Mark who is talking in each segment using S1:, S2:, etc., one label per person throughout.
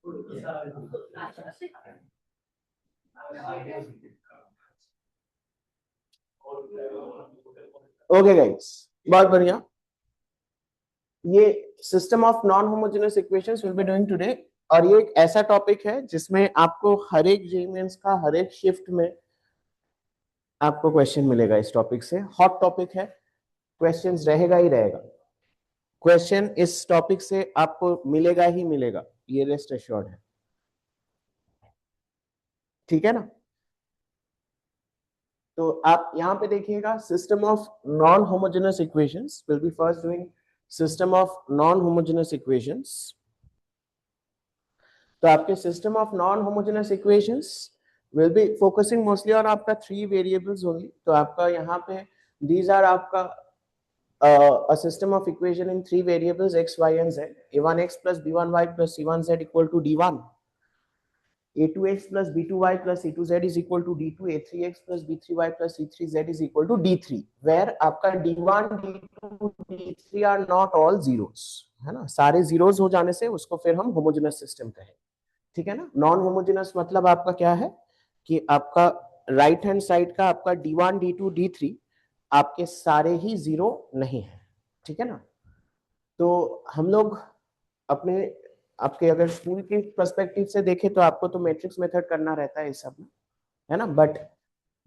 S1: Okay guys, बहुत बढ़िया। ये system of non homogeneous equations will be doing today, और ये एक ऐसा टॉपिक है जिसमें आपको हर एक जेईई मेंस का हर एक शिफ्ट में आपको क्वेश्चन मिलेगा। इस टॉपिक से हॉट टॉपिक है, क्वेश्चंस रहेगा ही रहेगा। क्वेश्चन इस टॉपिक से आपको मिलेगा ही मिलेगा, ये रेस्ट एश्योर्ड है, ठीक है ना। तो आप यहाँ पे देखिएगा, system of non homogeneous equations will be first doing system of non homogeneous equations. तो आपके system of non homogeneous equations will be focusing mostly on आपका 3 वेरिएबल्स होंगी। तो आपका यहाँ पे दीज आर आपका a system of equation in 3 variables x, y and z. a1x plus b1y plus c1z equal to d1. a2x plus b2y plus c2z is equal to d2. a3x plus b3y plus c3z is equal to d3. Where आपका d1, d2, d3 are not all zeros, है ना। सारे zeros हो जाने से उसको फिर हम homogeneous system कहें, ठीक है ना। नॉन होमोजेनस मतलब आपका क्या है कि आपका राइट हैंड साइड का आपका d1, d2, d3 आपके सारे ही जीरो नहीं है, ठीक है ना। तो हम लोग अपने आपके अगर स्कूल के पर्सपेक्टिव से देखें तो आपको तो मैट्रिक्स मेथड करना रहता है इस सब में, है ना। बट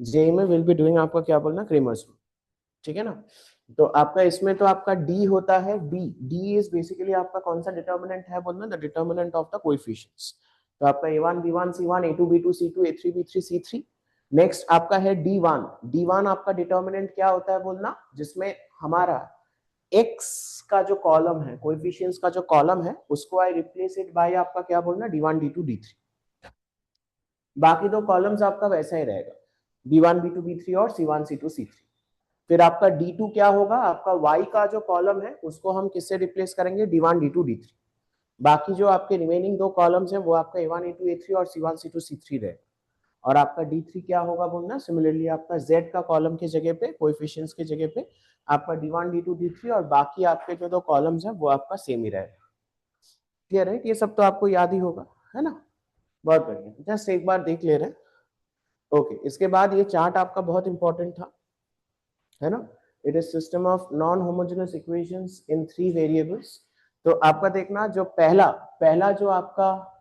S1: जेईई में विल बी डूइंग आपका क्या बोलना, क्रेमर्स रूल, ठीक है ना। तो आपका इसमें तो आपका डी होता है, डी इज बेसिकली आपका कौन सा डिटर्मिनेंट है बोलना, the determinant of the coefficients. तो आपका a1 b1 c1 a2 b2 c2 a3 b3 c3। Next आपका है d1 आपका डिटर्मिनेंट क्या होता है बोलना, जिसमें हमारा x का जो कॉलम है, कोएफिशिएंट्स का जो कॉलम है, उसको आई रिप्लेस इट बाय आपका क्या बोलना, d1 d2 d3। बाकी दो कॉलम्स आपका वैसा ही रहेगा, b1 b2 b3 और c1 c2 c3। फिर आपका d2 क्या होगा, आपका y का जो कॉलम है उसको हम किससे रिप्लेस करेंगे, d1 d2 d3। बाकी जो आपके रिमेनिंग दो कॉलम्स हैं वो आपका a1 a2 a3 और c1 c2 c3 रहेगा। और आपका d3 क्या होगा बोलना, सिमिलरली आपका z का कॉलम की जगह पे, कोएफिशिएंट्स की जगह पे आपका d1 d2 d3, और बाकी आपके जो दो कॉलम्स हैं वो आपका सेम ही रहेगा। क्लियर है, ये सब तो आपको याद ही होगा, है ना। बहुत बढ़िया, जस्ट एक बार देख ले रहे हैं। ओके, इसके बाद ये चार्ट आपका बहुत इंपॉर्टेंट था, है ना। It is system of non homogeneous equations in 3 variables. तो आपका देखना, जो पहला जो आपका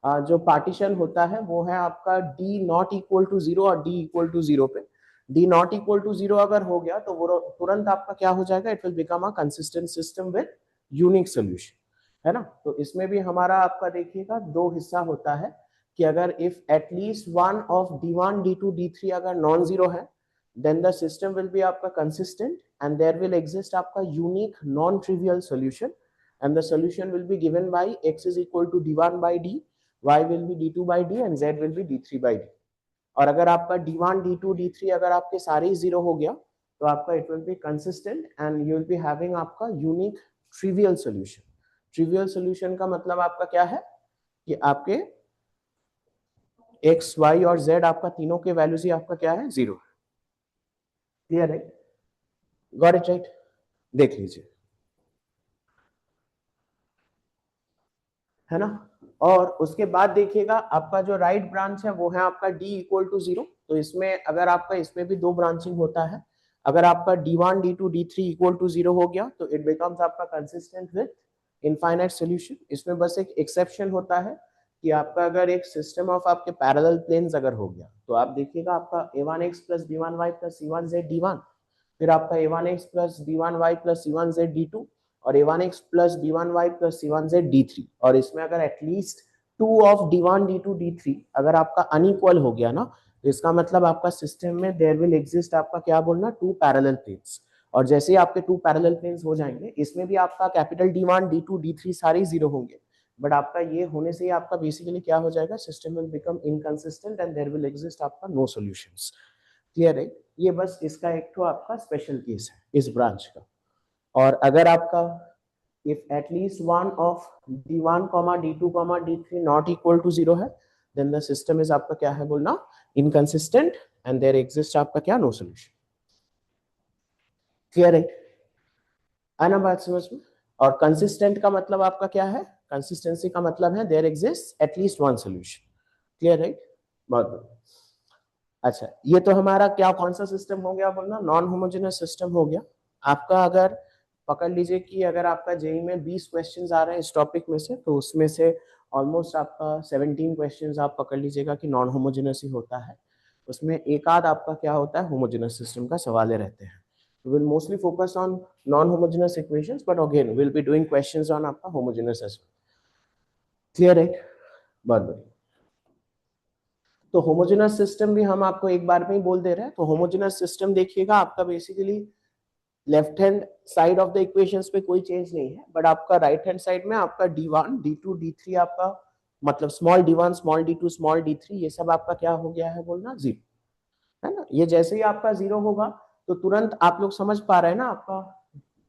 S1: जो पार्टीशन होता है वो है आपका d नॉट इक्वल टू 0 और d इक्वल टू 0 पे। d नॉट इक्वल टू 0 अगर हो गया तो वो तुरंत आपका क्या हो जाएगा, it will become a consistent system with unique solution, है ना। तो इसमें भी हमारा आपका देखिएगा दो हिस्सा होता है कि अगर if at least one of d1 d2 d3 अगर नॉन जीरो है, then the system will be आपका consistent and there will exist आपका unique non-trivial solution, and the solution will be given by x is equal to d1 by d, y will be d2 by d and z will be d3 by d। और अगर आपका d1 d2 d3 अगर आपके सारे ही zero हो गया तो आपका it will be consistent and you will be having आपका unique trivial solution। trivial solution का मतलब आपका क्या है कि आपके x y और z आपका तीनों के वैल्यूज ही आपका क्या है, जीरो। क्लियर है, गॉट इट राइट। देख लीजिए, है ना। और उसके बाद देखिएगा आपका जो राइट ब्रांच है वो है आपका d इक्वल टू 0। तो इसमें अगर आपका इसमें भी दो ब्रांचिंग होता है, अगर आपका d1 d2 d3 equal to 0 हो गया तो इट बिकम्स आपका कंसिस्टेंट विद इनफाइनाइट सॉल्यूशन। इसमें बस एक एक्सेप्शन होता है कि आपका अगर एक सिस्टम ऑफ आपके पैरेलल प्लेन्स अगर हो गया तो आप देखिएगा आपका a1x plus b1y plus c1z d1, फिर आपका a1x plus b1y plus c1z d2 और a1x plus b1y plus c1z d3। और इसमें अगर at least 2 of d1 d2 d3 अगर आपका अनइक्वल हो गया ना, तो इसका मतलब आपका सिस्टम में देयर विल एग्जिस्ट आपका क्या बोलना, 2 पैरेलल प्लेन्स। और जैसे ही आपके 2 पैरेलल प्लेन्स हो जाएंगे, इसमें भी आपका कैपिटल d1 d2 d3 सारे जीरो होंगे, बट आपका ये होने से ही आपका बेसिकली क्या हो जाएगा, system will become inconsistent and there will exist आपका नो सॉल्यूशंस। क्लियर है, ये बस इसका एक तो आपका स्पेशल केस है इस ब्रांच का। और अगर आपका if at least one of d1 d2 d3 not equal to 0 है, then the system is आपका क्या है बोलना, inconsistent and there exists आपका क्या, no solution। क्लियर है, आना बात समझ में। और कंसिस्टेंट का मतलब आपका क्या है, कंसिस्टेंसी का मतलब है there exist at least one solution. Clear right? बहुत बढ़िया। अच्छा, ये तो हमारा क्या कौन सा सिस्टम हो गया बोलना, नॉन होमोजेनस सिस्टम हो गया आपका। अगर पकड़ लीजिए कि अगर आपका जेई में 20 क्वेश्चंस आ रहे हैं इस टॉपिक में से, तो उसमें से ऑलमोस्ट आपका 17 क्वेश्चंस आप पकड़ लीजिएगा कि नॉन होमोजेनस ही होता है। उसमें एक आध आपका क्या होता है, होमोजेनस सिस्टम का सवाल रहते हैं। We will mostly focus on non-homogeneous equations, but again we'll be doing questions on आपका homogeneous as well. Clear right? बहुत बढ़िया। तो होमोजेनस सिस्टम भी हम आपको एक बार में ही बोल दे रहे हैं। तो होमोजेनस सिस्टम देखिएगा आपका basically left hand side of the equations पे कोई चेंज नहीं है, बट आपका राइट हैंड साइड में आपका d1 d2 d3 आपका मतलब small d1 small d2 small d3 ये सब आपका क्या हो गया है बोलना, जीरो, है ना। ये जैसे ही आपका जीरो होगा तो तुरंत आप लोग समझ पा रहे हैं ना, आपका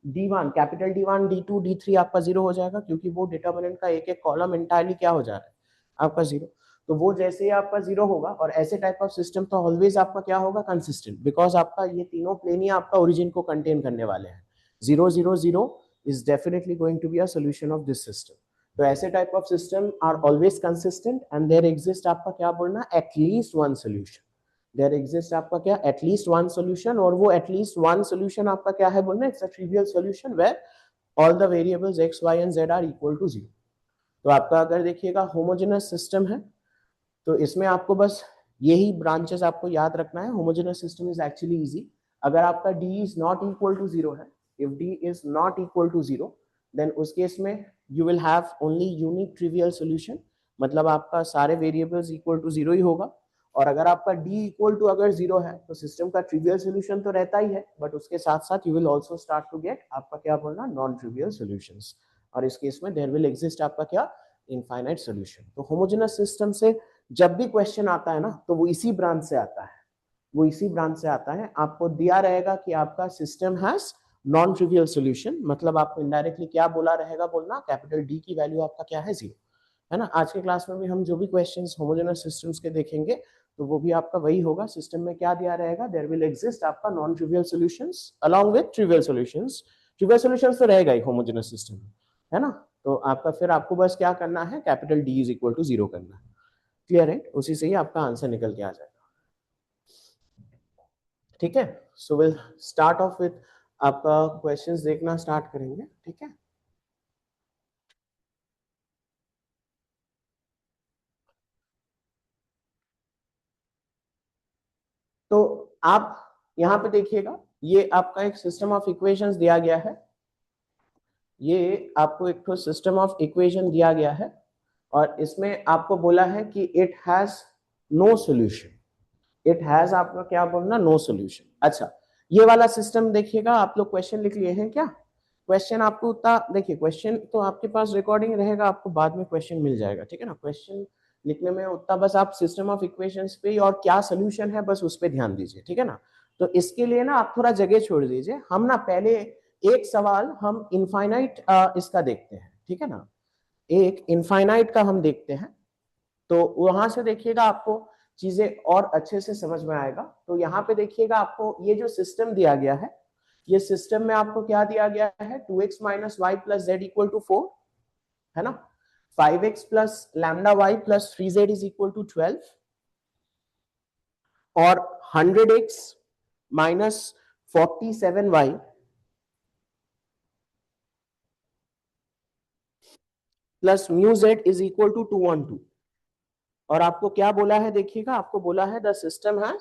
S1: D1 capital D1 D2 D3 आपका जीरो हो जाएगा, क्योंकि वो डिटरमिनेंट का एक एक कॉलम एंटायरली क्या हो जा रहा है आपका जीरो। तो वो जैसे ही आपका जीरो होगा, और ऐसे टाइप ऑफ सिस्टम तो ऑलवेज आपका क्या होगा, कंसिस्टेंट, बिकॉज आपका ये तीनों प्लेन ही आपका ओरिजिन को कंटेन करने वाले हैं। 0 0 0 is definitely going to be a solution of this system. तो ऐसे type of system are always consistent and there exist आपका क्या बोलना, at least one solution. There exist आपका क्या, एटलीस्ट वन सोल्यूशन, और वो एटलीस्ट वन सोल्यूशन आपका क्या है बोलना, it's a trivial solution where all the variables x y and z are equal to 0। तो आपका अगर देखिएगा होमोजेनस सिस्टम है, तो इसमें आपको बस यही ब्रांचेस आपको याद रखना है। Homogeneous system is actually easy. अगर आपका d is not equal to 0 है, if d is not equal to 0, then उस केस में you will have only unique trivial solution, मतलब आपका सारे वेरिएबल्स इक्वल टू 0 ही होगा। और अगर आपका d इक्वल टू अगर 0 है, तो सिस्टम का ट्रिवियल सोल्यूशन तो रहता ही है, बट उसके साथ साथ you will also start to get आपका क्या बोलना, नॉन ट्रिवियल सॉल्यूशंस। और इस केस में देयर विल एग्जिस्ट आपका क्या, इनफाइनाइट सॉल्यूशन। तो होमोजेनस सिस्टम से जब भी क्वेश्चन आता है ना, तो वो इसी ब्रांच से आता है, वो इसी ब्रांच से आता है। आपको दिया रहेगा कि आपका system has non trivial solution, मतलब आपको इनडायरेक्टली क्या बोला रहेगा बोलना, कैपिटल डी की वैल्यू आपका क्या है, जीरो, है ना। आज के क्लास में भी हम जो भी क्वेश्चंस होमोजेनस सिस्टम्स के देखेंगे, तो वो भी आपका वही होगा। सिस्टम में क्या दिया रहेगा, देयर विल एग्जिस्ट आपका non trivial solutions along with trivial solutions. Trivial solutions तो रहेगा ही होमोजेनस सिस्टम में, है ना। तो आपका फिर आपको बस क्या करना है, capital D is equal to 0 करना है। क्लियर है? उसी से ही आपका आंसर निकल के आ जाएगा। ठीक है, so will start of with आपका क्वेश्चंस देखना स्टार्ट करेंगे। ठीक है, तो आप यहाँ पे देखिएगा, ये आपका एक सिस्टम ऑफ इक्वेशंस दिया गया है। ये आपको एक तो सिस्टम ऑफ इक्वेशन दिया गया है, और इसमें आपको बोला है कि it has no solution. It has आपका क्या बोलना, नो सॉल्यूशन। अच्छा, ये वाला सिस्टम देखिएगा, आप लोग क्वेश्चन लिख लिए हैं क्या? क्वेश्चन आपको उतना देखिए, क्वेश्चन तो आपके पास रिकॉर्डिंग रहेगा, आपको बाद में क्वेश्चन मिल जाएगा, ठीक है ना। क्वेश्चन लिखने में उतना बस आप सिस्टम ऑफ इक्वेशंस पे और क्या सोल्यूशन है बस उस पे ध्यान दीजिए, ठीक है ना। तो इसके लिए ना आप थोड़ा जगह छोड़ दीजिए। हम ना पहले एक सवाल हम इनफाइनाइट इसका देखते हैं, ठीक है ना। एक इनफाइनाइट का हम देखते हैं, तो वहां से देखिएगा आपको चीजें और अच्छे से समझ में आएगा। तो यहाँ पे देखिएगा आपको ये जो सिस्टम दिया गया है, ये सिस्टम में आपको क्या दिया गया है, 2x minus y plus z equal to 4, है ना। 5x plus lambda y plus 3z is equal to 12, और 100x minus 47y plus mu z is equal to 212। और आपको क्या बोला है देखिएगा, आपको बोला है द सिस्टम हैज,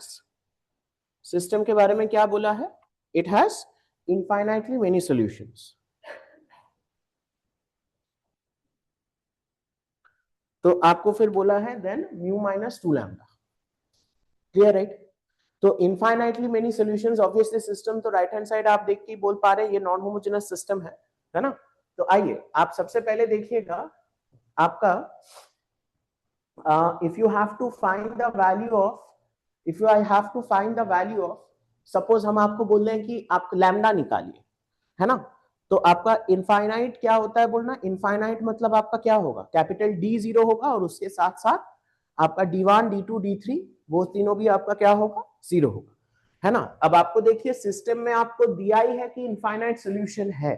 S1: सिस्टम के बारे में क्या बोला है, it has infinitely many solutions. तो आपको फिर बोला है then mu minus 2 lambda. Clear right? तो infinitely many solutions, obviously system तो राइट हैंड साइड आप देख के बोल पा रहे हैं ये नॉन होमोजेनस सिस्टम है ना। तो आइए आप सबसे पहले देखिएगा आपका if you have to find the value of, if you I have to find the value of, suppose हम आपको बोल रहे हैं कि आप लैम्डा निकालिए, है ना। तो आपका इनफाइनाइट क्या होता है बोलना, इनफाइनाइट मतलब आपका क्या होगा, कैपिटल डी जीरो होगा, और उसके साथ साथ आपका d1 d2 d3 वो तीनों भी आपका क्या होगा, जीरो होगा, है ना। अब आपको देखिए सिस्टम में आपको दिया ही है कि इनफाइनाइट सोल्यूशन है,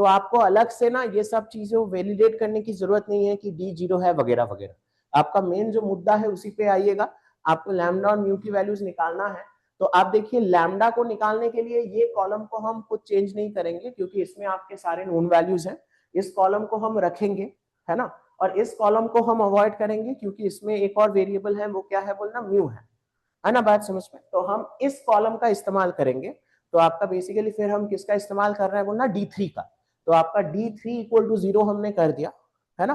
S1: तो आपको अलग से ना ये सब चीजें वैलिडेट करने की जरूरत नहीं है कि डी 0 है वगैरह वगैरह। आपका मेन जो मुद्दा है उसी पे आइएगा। आपको लैम्डा और म्यू की वैल्यूज निकालना है। तो आप देखिए लैम्डा को निकालने के लिए ये कॉलम को हम कुछ चेंज नहीं करेंगे क्योंकि इसमें आपके सारे नोन वैल्यूज हैं। इस कॉलम को हम रखेंगे, है ना, और इस कॉलम को हम अवॉइड करेंगे क्योंकि इसमें एक और वेरिएबल है, वो क्या है बोलना, म्यू है ना, बात समझ में। तो हम इस कॉलम का इस्तेमाल करेंगे। तो आपका बेसिकली फिर हम किसका इस्तेमाल कर रहे हैं बोलना, D3 का। तो आपका D3 इक्वल टू 0 हमने कर दिया, है ना।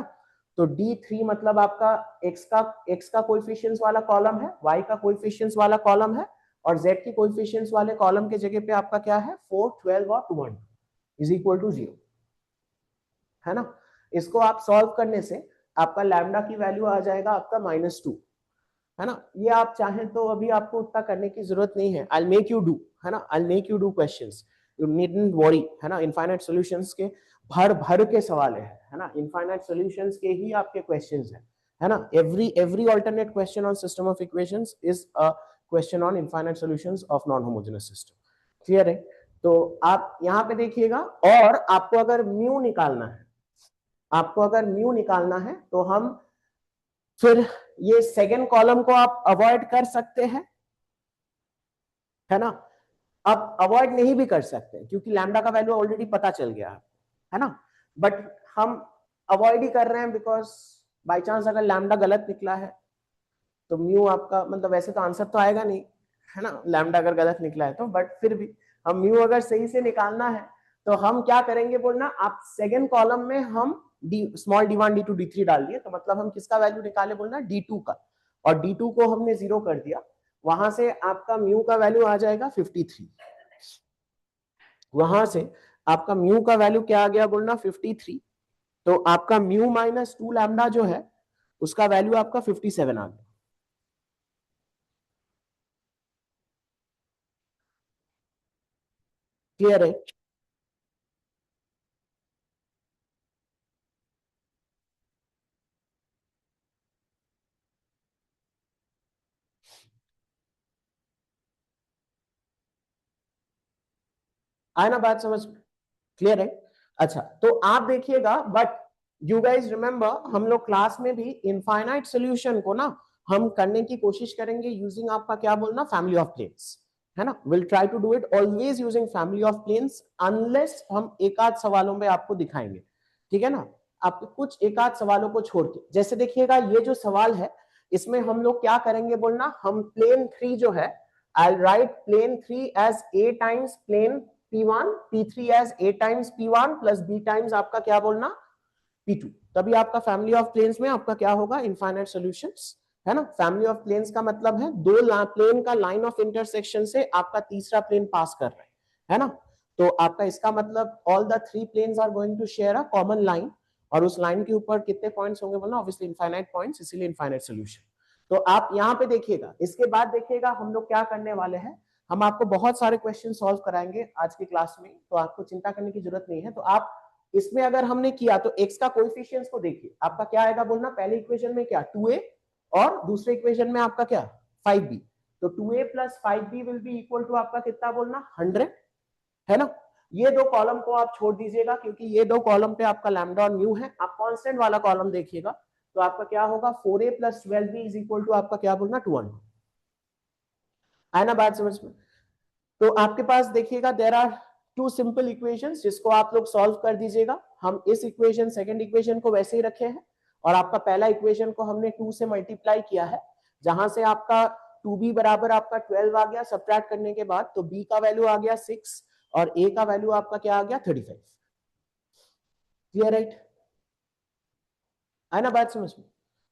S1: तो D3 मतलब आपका x का कोएफिशिएंट्स वाला कॉलम है, y का कोएफिशिएंट्स वाला कॉलम है, और z की कोएफिशिएंट्स वाले कॉलम के जगह पे आपका क्या है, 4, 12 और 200 इज इक्वल टू 0, है ना। इसको आप सॉल्व करने से आपका लैम्डा की वैल्यू आ जाएगा आपका -2, है ना। ये आप चाहें तो अभी आपको उतना करने की जरूरत नहीं है। I'll make you do, है ना, I'll make you do questions, you needn't worry, है ना। इनफाइनाइट सॉल्यूशंस के भर भर के सवाल है ना। इनफाइनाइट सॉल्यूशंस के ही आपके क्वेश्चंस है ना। every alternate question on system of equations is a question on infinite solutions of non homogeneous system, clear है। तो आप यहाँ पे देखिएगा, और आपको अगर म्यू निकालना है, आपको अगर म्यू निकालना है तो हम फिर ये सेकेंड कॉलम को आप अवॉइड कर सकते हैं, है ना। आप अवॉइड नहीं भी कर सकते क्योंकि लैम्डा का वैल्यू ऑलरेडी पता चल गया है ना। बट हम अवॉइड ही कर रहे हैं बिकॉज बाय चांस अगर लैम्डा गलत निकला है तो म्यू आपका, मतलब वैसे तो आंसर तो आएगा नहीं, है ना, लैम्डा अगर गलत निकला है तो, बट फिर भी हम म्यू अगर सही से निकालना है तो हम क्या करेंगे बोलना, आप सेकेंड कॉलम में हम स्मॉल d1 d2 d3 डाल दिए, तो मतलब हम किसका वैल्यू निकाले बोलना, d2 का, और d2 को हमने 0 कर दिया। वहां से आपका म्यू का वैल्यू आ जाएगा 53, वहां से आपका म्यू का वैल्यू क्या आ गया बोलना, 53। तो आपका म्यू -2 लैम्डा जो है उसका वैल्यू आपका 57 आ गया, क्लियर है। आए ना बात समझ में, क्लियर है। अच्छा तो आप देखिएगा, बट यू गाइज रिमेंबर, हम लोग क्लास में भी इनफाइनाइट सॉल्यूशन को ना हम करने की कोशिश करेंगे यूजिंग आपका क्या बोलना, फैमिली ऑफ प्लेन्स, है ना। Will try to do it always using family of planes, unless हम एक आध सवालों में आपको दिखाएंगे, ठीक है ना। आपके कुछ एक आध सवालों को छोड़ के, जैसे देखिएगा ये जो सवाल है इसमें हम लोग क्या करेंगे बोलना, हम प्लेन 3 जो है, I write plane 3 as a times plane P1, P3 as a times P1 plus B times आपका क्या बोलना, P2। तभी आपका फैमिली ऑफ प्लेन्स में आपका क्या होगा, इनफाइनाइट सॉल्यूशंस, है ना। फैमिली ऑफ प्लेन्स का मतलब है दो प्लेन का लाइन ऑफ इंटरसेक्शन से आपका तीसरा प्लेन पास कर रहे है ना। तो आपका इसका मतलब all the 3 planes are going to share a common line, और उस लाइन के ऊपर कितने पॉइंट्स होंगे बोलना, ऑब्वियसली इनफाइनाइट पॉइंट्स, इसीलिए इनफाइनाइट सॉल्यूशन। तो आप यहाँ पे देखिएगा, इसके बाद देखिएगा हम लोग क्या करने वाले हैं, हम आपको बहुत सारे क्वेश्चन सॉल्व कराएंगे आज की क्लास में, तो आपको चिंता करने की जरूरत नहीं है। तो आप इसमें अगर हमने किया तो x का कोएफिशिएंट्स को देखिए, आपका क्या आएगा बोलना, पहले इक्वेशन में क्या 2a, और दूसरे इक्वेशन में आपका क्या 5b। तो 2a plus 5b will be equal to आपका कितना बोलना, 100, है ना। ये दो कॉलम को आप छोड़ दीजिएगा क्योंकि ये दो कॉलम पे आपका लैम्डा और म्यू है। आप कांस्टेंट वाला कॉलम देखिएगा तो आपका क्या होगा, 4a plus 12b is equal to आपका क्या बोलना, 200, है ना बात समझ में। तो आपके पास देखिएगा there are two simple equations जिसको आप लोग सॉल्व कर दीजिएगा। हम इस इक्वेशन सेकंड इक्वेशन को वैसे ही रखे हैं, और आपका पहला इक्वेशन को हमने 2 से मल्टीप्लाई किया है, जहां से आपका 2b बराबर आपका 12 आ गया सब्ट्रैक्ट करने के बाद, तो b का वैल्यू आ गया 6 और a का वैल्यू आपका क्या आ गया 35, क्लियर राइट, है ना बात समझ में,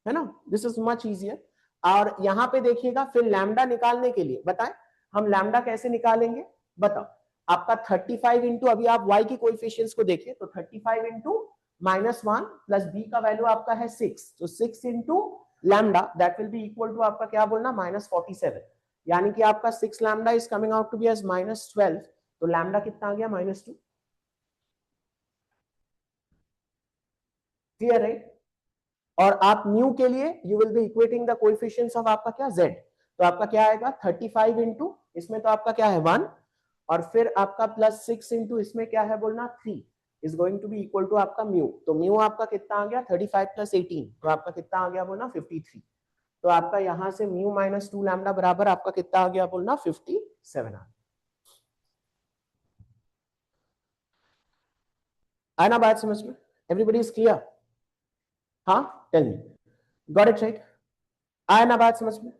S1: है ना। This is much easier. और यहाँ पे देखिएगा फिर लैम्डा निकालने के लिए बताएं, हम लैम्डा कैसे निकालेंगे बताओ। आपका 35 इंटू, अभी आप y की कोएफिशिएंट्स को देखिए, तो 35 इंटू -1 प्लस b का वैल्यू आपका है 6, तो 6 into lambda that will be equal to आपका क्या बोलना, -47, यानी कि आपका 6 lambda is coming out to be as -12। तो लैम्डा कितना आ गया, -2, क्लियर राइट। और आप न्यू के लिए you will be equating the coefficients of आपका क्या z, तो आपका क्या आएगा 35 इंटू, इसमें तो आपका क्या है 1, और फिर आपका प्लस 6 इंटू इसमें क्या है बोलना 3, is going to be equal to आपका म्यू, तो म्यू आपका कितना आ गया 35 प्लस 18, तो आपका कितना आ गया बोलना 53। तो आपका यहां से म्यू माइनस 2 लैम्डा बराबर आपका कितना आ गया बोलना 57 आ ना बात समझ में? Everybody is clear? हाँ tell me, got it right? आया ना बात समझ में?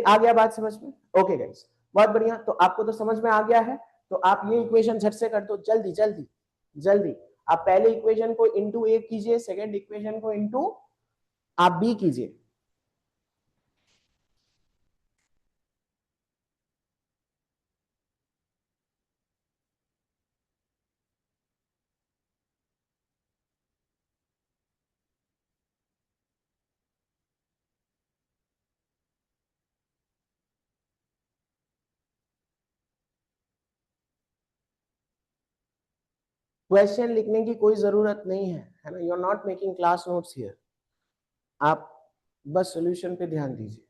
S1: आ गया बात समझ में? ओके गाइस, बहुत बढ़िया। तो आपको तो समझ में आ गया है, तो आप ये इक्वेशन झट से कर दो, जल्दी जल्दी जल्दी। आप पहले इक्वेशन को इंटू ए कीजिए, सेकेंड इक्वेशन को इंटू आप बी कीजिए। क्वेश्चन लिखने की कोई जरूरत नहीं है ना, you are not making class notes here, आप बस सॉल्यूशन पे ध्यान दीजिए।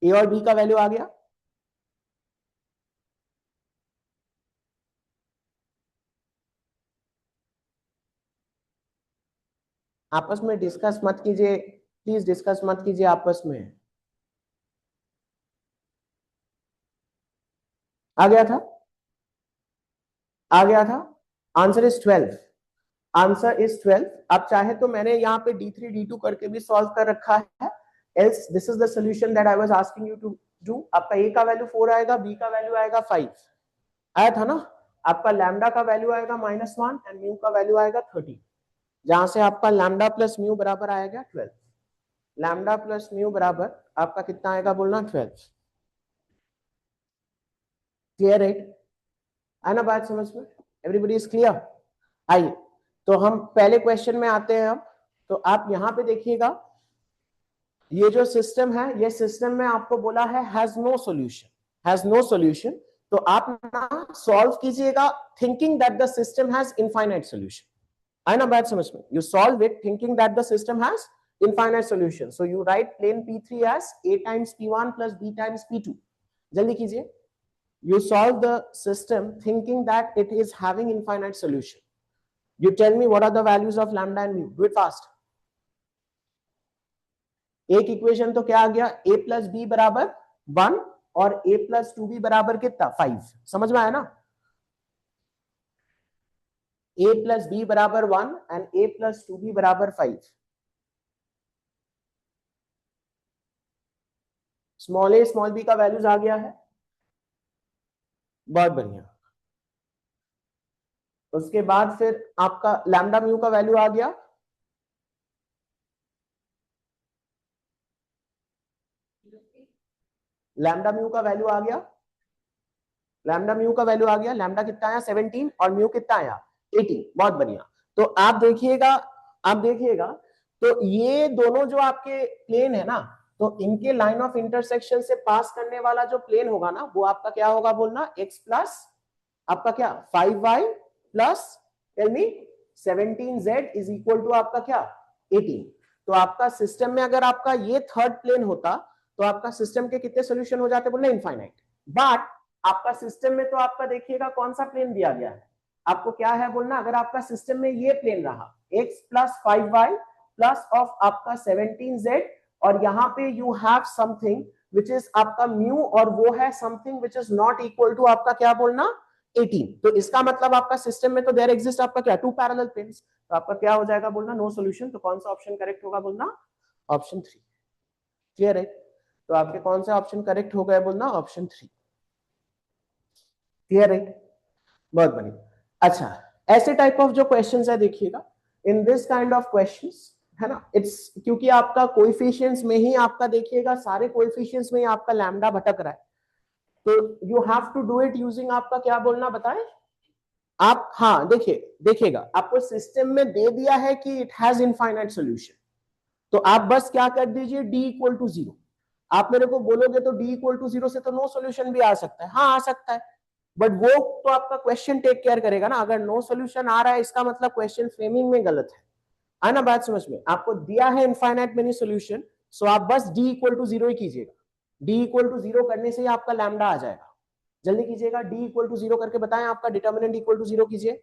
S1: ए और बी का वैल्यू आ गया, आपस में डिस्कस मत कीजिए, प्लीज डिस्कस मत कीजिए आपस में। आ गया था, आ गया था। Answer is 12, answer is 12। आप चाहे तो मैंने यहाँ पे D3 D2 करके भी सॉल्व कर रखा है, else this is the solution that I was asking you to do. आपका ए का वैल्यू 4 आएगा, बी का वैल्यू आएगा 5, आया था ना? आपका लैम्डा का वैल्यू आएगा -1 एंड म्यू का वैल्यू आएगा 30, जहां से आपका लैम्डा प्लस म्यू बराबर आएगा 12। लैम्डा प्लस म्यू बराबर आपका कितना आएगा बोलना 12। क्लियर है? आना बात समझ में? Everybody is clear? आइए तो हम पहले क्वेश्चन में आते हैं अब। तो आप यहां पे देखिएगा, ये जो सिस्टम है, ये सिस्टम में आपको बोला है has no solution, has no solution. तो आप ना सॉल्व कीजिएगा thinking that the system has infinite solution. आई ना बात समझ में? You solve it thinking that the system has infinite solution, so you write plane P3 as a times P1 plus b times P2। जल्दी कीजिए। You solve the system thinking that it is having infinite solution. You tell me what are the values of lambda and mu. Do it fast. एक equation तो क्या आ गया, a plus b बराबर 1 और a plus 2b बराबर कितना 5। समझ में आया ना? a plus b बराबर 1 and a plus 2b बराबर 5। स्मॉल a स्मॉल b का वैल्यूज आ गया है, बहुत बढ़िया। उसके बाद फिर आपका लैम्डा म्यू का वैल्यू आ गया, लैम्डा म्यू का वैल्यू आ गया, लैम्डा म्यू का वैल्यू आ गया। लैम्डा कितना आया 17 और म्यू कितना आया 18। बहुत बढ़िया। तो आप देखिएगा, आप देखिएगा, तो ये दोनों जो आपके प्लेन है ना, तो इनके लाइन ऑफ इंटरसेक्शन से पास करने वाला जो प्लेन होगा ना, वो आपका क्या होगा बोलना, x प्लस आपका क्या 5y plus tell me 17z is equal to आपका क्या 18। तो आपका सिस्टम में अगर आपका ये थर्ड प्लेन होता, तो आपका सिस्टम के कितने सोल्यूशन हो जाते बोलना इनफाइनाइट। बट आपका सिस्टम में तो आपका देखिएगा कौन सा प्लेन दिया गया है, आपको क्या है बोलना, अगर आपका सिस्टम में ये प्लेन रहा x plus 5y plus of आपका 17z, और यहाँ पे you have something which is आपका म्यू, और वो है something which is not equal to आपका क्या बोलना 18। तो इसका मतलब आपका सिस्टम में तो देयर एग्जिस्ट आपका क्या टू पैरेलल प्लेन्स, तो आपका क्या हो जाएगा बोलना नो सॉल्यूशन। तो कौन सा ऑप्शन करेक्ट होगा बोलना ऑप्शन 3। क्लियर है? तो आपके कौन सा ऑप्शन करेक्ट हो गया बोलना ऑप्शन 3। क्लियर है? बहुत बढ़िया। अच्छा, ऐसे टाइप ऑफ जो क्वेश्चंस है देखिएगा, in this kind of questions है ना, इट्स क्योंकि आपका कोएफिशिएंट्स में ही आपका देखिएगा, सारे कोएफिशिएंट्स में ही आपका लैम्डा भटक रहा है, तो you have to do it using आपका क्या बोलना बताएं आप। हाँ देखिए, देखिएगा आपको सिस्टम में दे दिया है कि इट हैज इनफाइनाइट सॉल्यूशन, तो आप बस क्या कर दीजिए d इक्वल टू 0। आप मेरे को बोलोगे तो d इक्वल टू 0 से तो नो सॉल्यूशन भी आ सकता है, हाँ आ सकता है, बट वो तो आपका क्वेश्चन टेक केयर करेगा ना। अगर नो सॉल्यूशन आ रहा है इसका मतलब क्वेश्चन फ्रेमिंग में गलत है ना बात समझ में? आपको दिया है इनफाइनाइट मेनी सॉल्यूशन, सो आप बस d इक्वल टू 0 ही कीजिएगा। d इक्वल टू 0 करने से ही आपका लैम्डा आ जाएगा। जल्दी कीजिएगा, d इक्वल टू 0 करके बताएं आपका डिटर्मिनेंट इक्वल टू 0 कीजिए।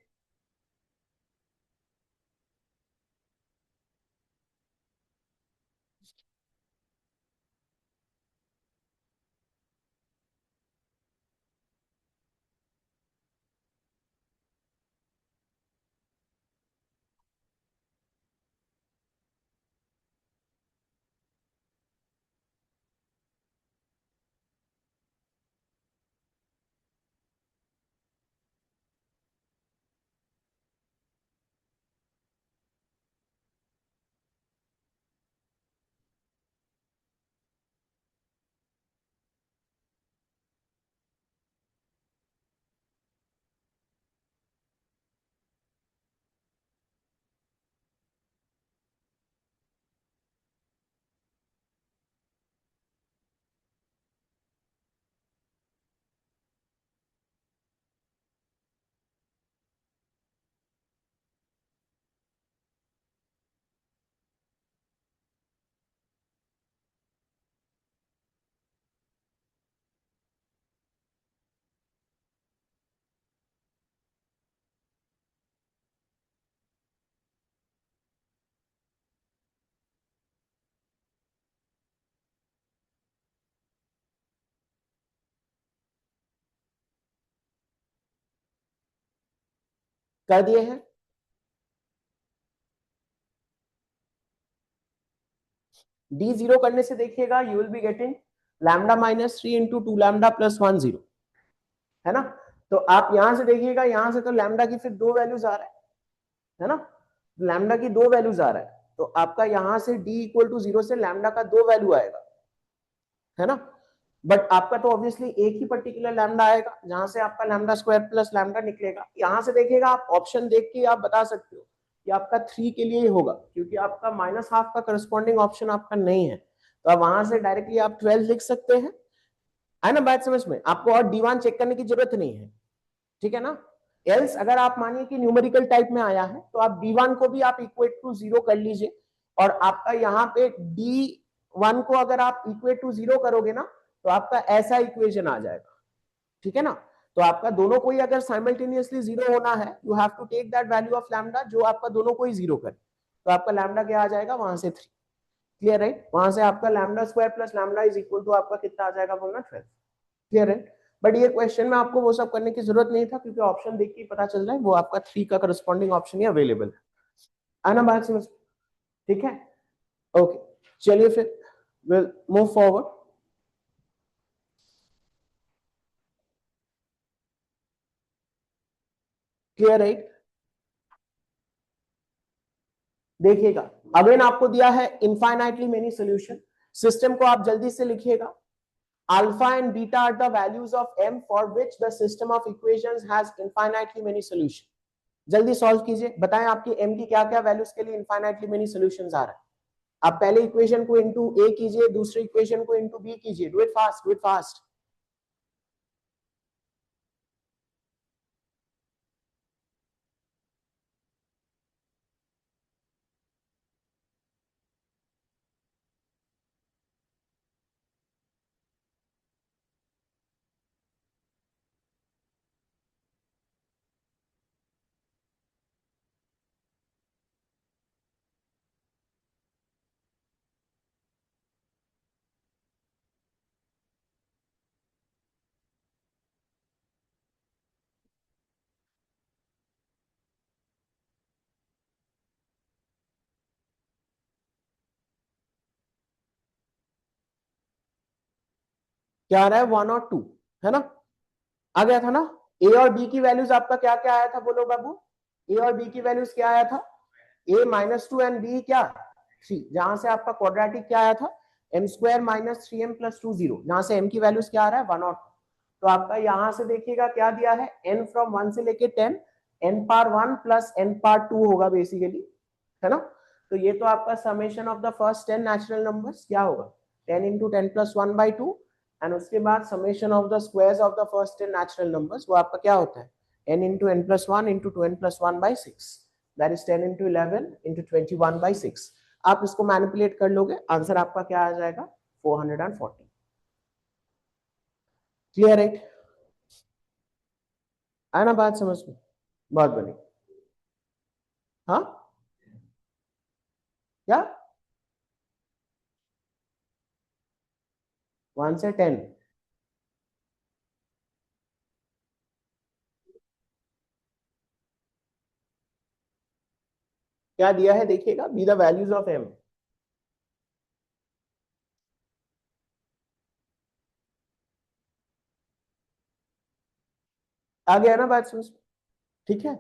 S1: कर दिए हैं? d 0 करने से देखिएगा you will be getting lambda minus 3 into 2 lambda plus 1 0, है ना। तो आप यहां से देखिएगा, यहां से तो लैम्डा की फिर दो वैल्यूज आ रहा है ना, लैम्डा की दो वैल्यूज आ रहा है, तो आपका यहां से d इक्वल टू 0 से लैम्डा का दो वैल्यू आएगा, है ना। बट आपका तो ऑब्वियसली एक ही पर्टिकुलर लैम्डा आएगा जहां से आपका लैम्डा स्क्वायर प्लस लैम्डा निकलेगा। यहां से देखिएगा, आप ऑप्शन देख के आप बता सकते हो कि आपका 3 के लिए ही होगा, क्योंकि आपका माइनस हाफ का करस्पॉन्डिंग ऑप्शन आपका नहीं है, तो आप वहां से डायरेक्टली आप 12 लिख सकते हैं, है ना। बात समझ में आपको, और D1 चेक करने की जरूरत नहीं है, ठीक है ना। एल्स अगर आप मानिए कि न्यूमेरिकल टाइप में आया है तो आप D1 को भी आप इक्वेट टू 0 कर लीजिए, और आपका यहाँ पे D1 को अगर आप इक्वेट टू 0 करोगे ना तो आपका ऐसा इक्वेशन आ जाएगा, ठीक है ना। तो आपका दोनों को ही अगर साइमल्टेनियसली 0 होना है, you have to take that value of lambda जो आपका दोनों को ही 0 करे, तो आपका लैम्डा क्या आ जाएगा वहां से 3। क्लियर है? वहां से आपका lambda square plus lambda is equal to आपका कितना आ जाएगा बोलना, 12। क्लियर है? बट ये क्वेश्चन में आपको वो सब करने की जरूरत नहीं था, क्योंकि ऑप्शन देख के पता चल रहा है वो आपका 3 का करस्पॉन्डिंग ऑप्शन ही अवेलेबल है ना। बात समझ, ठीक है, ओके। चलिए फिर विल मूव फॉरवर्ड। क्लियर है? देखिएगा, अगेन आपको दिया है इनफाइनाइटली मेनी सोल्यूशन। सिस्टम को आप जल्दी से लिखिएगा, alpha and beta are the values of m for which the system of equations has infinitely many solution. जल्दी सॉल्व कीजिए, बताएं आपकी m की क्या क्या वैल्यूज के लिए इनफाइनाइटली मेनी सोल्यूशंस आ रहा है। आप पहले इक्वेशन को इनटू a कीजिए, दूसरी इक्वेशन को इनटू b कीजिए। Do it fast, do it fast. क्या आ रहा है, 1 और 2, है ना। आ गया था ना। ए और बी की वैल्यूज आपका क्या क्या आया था बोलो बाबू। ए और बी की वैल्यूज क्या आया था, ए -2 एंड बी क्या 3, जहां से आपका क्वाड्रेटिक क्या आया था, M square minus 3m plus 2 0, जहां से m की वैल्यूज क्या आ रहा है 1 और 2। तो आपका यहां से देखिएगा क्या दिया है, n फ्रॉम 1 से लेके 10, n power 1 plus n power 2 होगा बेसिकली, है ना। तो ये तो आपका summation of the first 10 natural numbers क्या होगा, 10 इंटू 10 प्लस 1 बाई 2, एंड उसके बाद summation of the squares of the first 10 natural numbers, वो आपका क्या होता है, n into n plus 1 into 2n plus 1 by 6, that is 10 into 11 into 21 by 6. आप इसको मैनिपुलेट कर लोगे, आंसर आपका क्या आ जाएगा 440। क्लियर है? आया ना बात समझ में? बहुत बढ़िया। हाँ क्या 1 से 10? क्या दिया है देखिएगा, be the values of M. आ गया ना बात समझ में? ठीक है,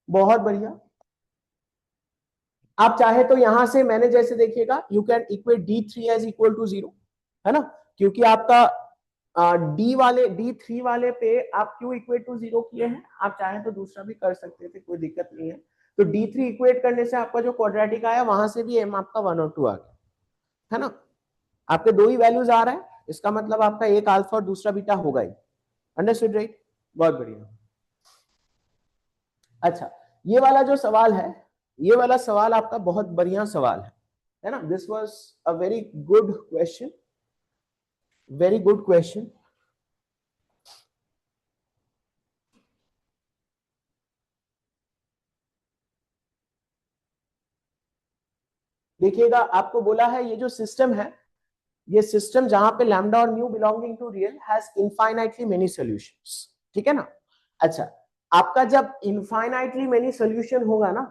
S1: बहुत बढ़िया। आप चाहे तो यहां से मैंने जैसे देखिएगा, you can equate D3 as equal to 0, है ना, क्योंकि आपका D3 वाले पे आप क्यों इक्वेट टू 0 किए हैं, आप चाहे तो दूसरा भी कर सकते थे, कोई दिक्कत नहीं है। तो D3 इक्वेट करने से आपका जो क्वाड्रेटिक आया वहां से भी m आपका 1 और 2 आ गया, है ना। आपके दो ही वैल्यूज आ रहा है, इसका मतलब आपका एक अल्फा और दूसरा बीटा होगा ही। Understood right? बहुत बढ़िया। अच्छा, ये वाला जो सवाल है, ये वाला सवाल आपका बहुत बढ़िया सवाल है ना। This was a very good question, very good question. देखिएगा, आपको बोला है ये जो सिस्टम है, ये सिस्टम जहां पे लैम्डा और mu belonging to real has infinitely many solutions, ठीक है ना। अच्छा, आपका जब इनफाइनाइटली मेनी सॉल्यूशन होगा ना,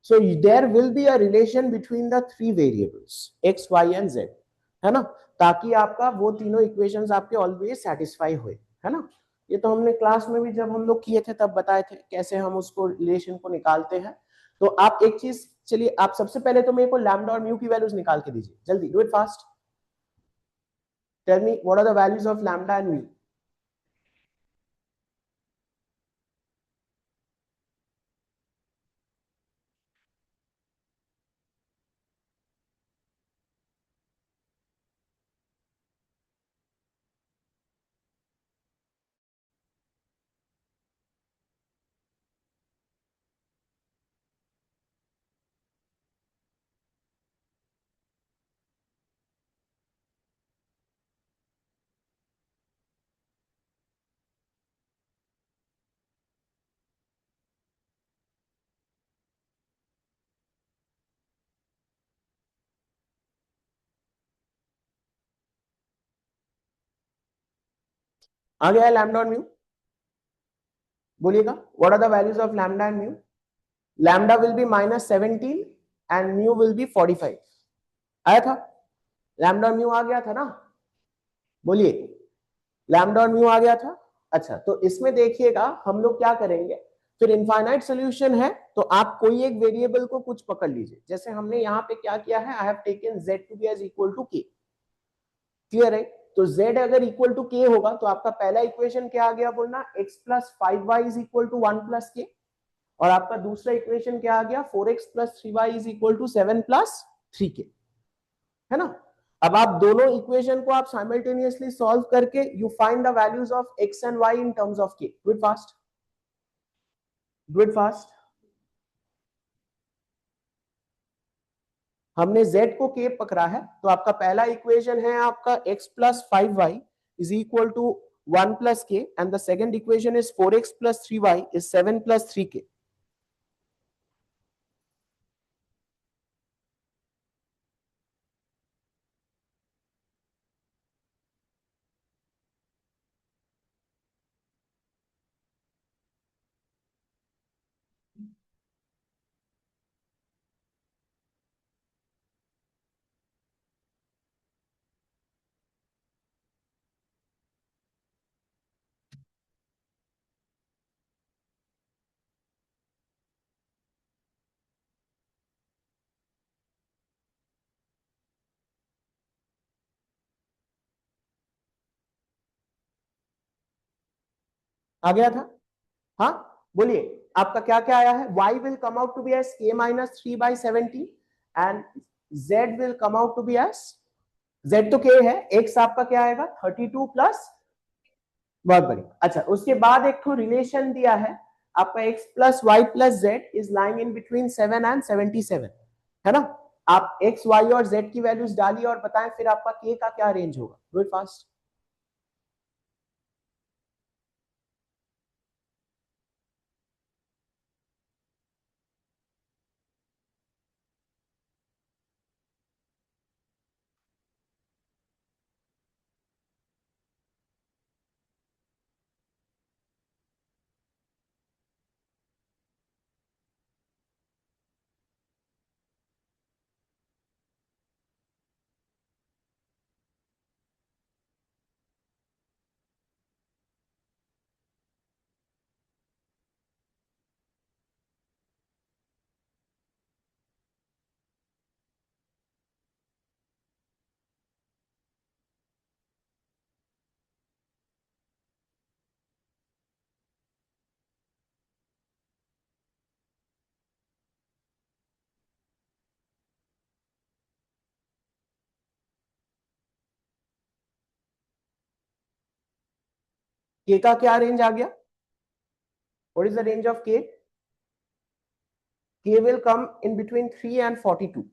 S1: so there will be a relation between the three variables x y and z, है ना, ताकि आपका वो तीनों इक्वेशंस आपके ऑलवेज सेटिस्फाई हुए, है ना। ये तो हमने क्लास में भी जब हम लोग किए थे तब बताए थे कैसे हम उसको रिलेशन को निकालते हैं। तो आप एक चीज, चलिए आप सबसे पहले तो मेरे को लैम्डा और म्यू की वैल्यूज निकाल के दीजिए, जल्दी do it fast. Tell me what are the values of lambda and mu? आ गया लैम्डा और म्यू? बोलिएगा, what are the values of lambda and mu? Lambda will be -17 and mu will be 45। आया था? Lambda और mu आ गया था ना? बोलिए, लैम्डा और म्यू आ गया था। अच्छा, तो इसमें देखिएगा हम लोग क्या करेंगे, फिर इनफाइनाइट सोल्यूशन है तो आप कोई एक वेरिएबल को कुछ पकड़ लीजिए, जैसे हमने यहाँ पे क्या किया है, I have taken z to be as equal to k। Clear है? तो z अगर इक्वल टू k होगा तो आपका पहला इक्वेशन क्या आ गया बोलना, x plus 5y is equal to 1 plus k, और आपका दूसरा इक्वेशन क्या आ गया, 4x plus 3y is equal to 7 plus 3k, है ना। अब आप दोनों इक्वेशन को आप साइमल्टेनियसली सॉल्व करके you find the values of x and y in terms of k। Do it fast, do it fast. हमने z को k पकड़ा है, तो आपका पहला इक्वेशन है आपका x plus 5y is equal to 1 plus k, and the second equation is 4x plus 3y is 7 plus 3k। आ गया था? हाँ, बोलिए, आपका क्या क्या आया है, y will come out to be as k minus 3 by 17 and z will come out to be as, z तो k है, x आपका क्या आएगा 32 प्लस, बहुत बढ़िया। अच्छा, उसके बाद एक तो रिलेशन दिया है आपका x plus y plus z is lying in between 7 and 77, है ना। आप x y और z की वैल्यूज डालिए और बताएं फिर आपका k का क्या रेंज होगा। Do it fast. k का क्या रेंज आ गया? What is the range of k? k will come in between 3 and 42।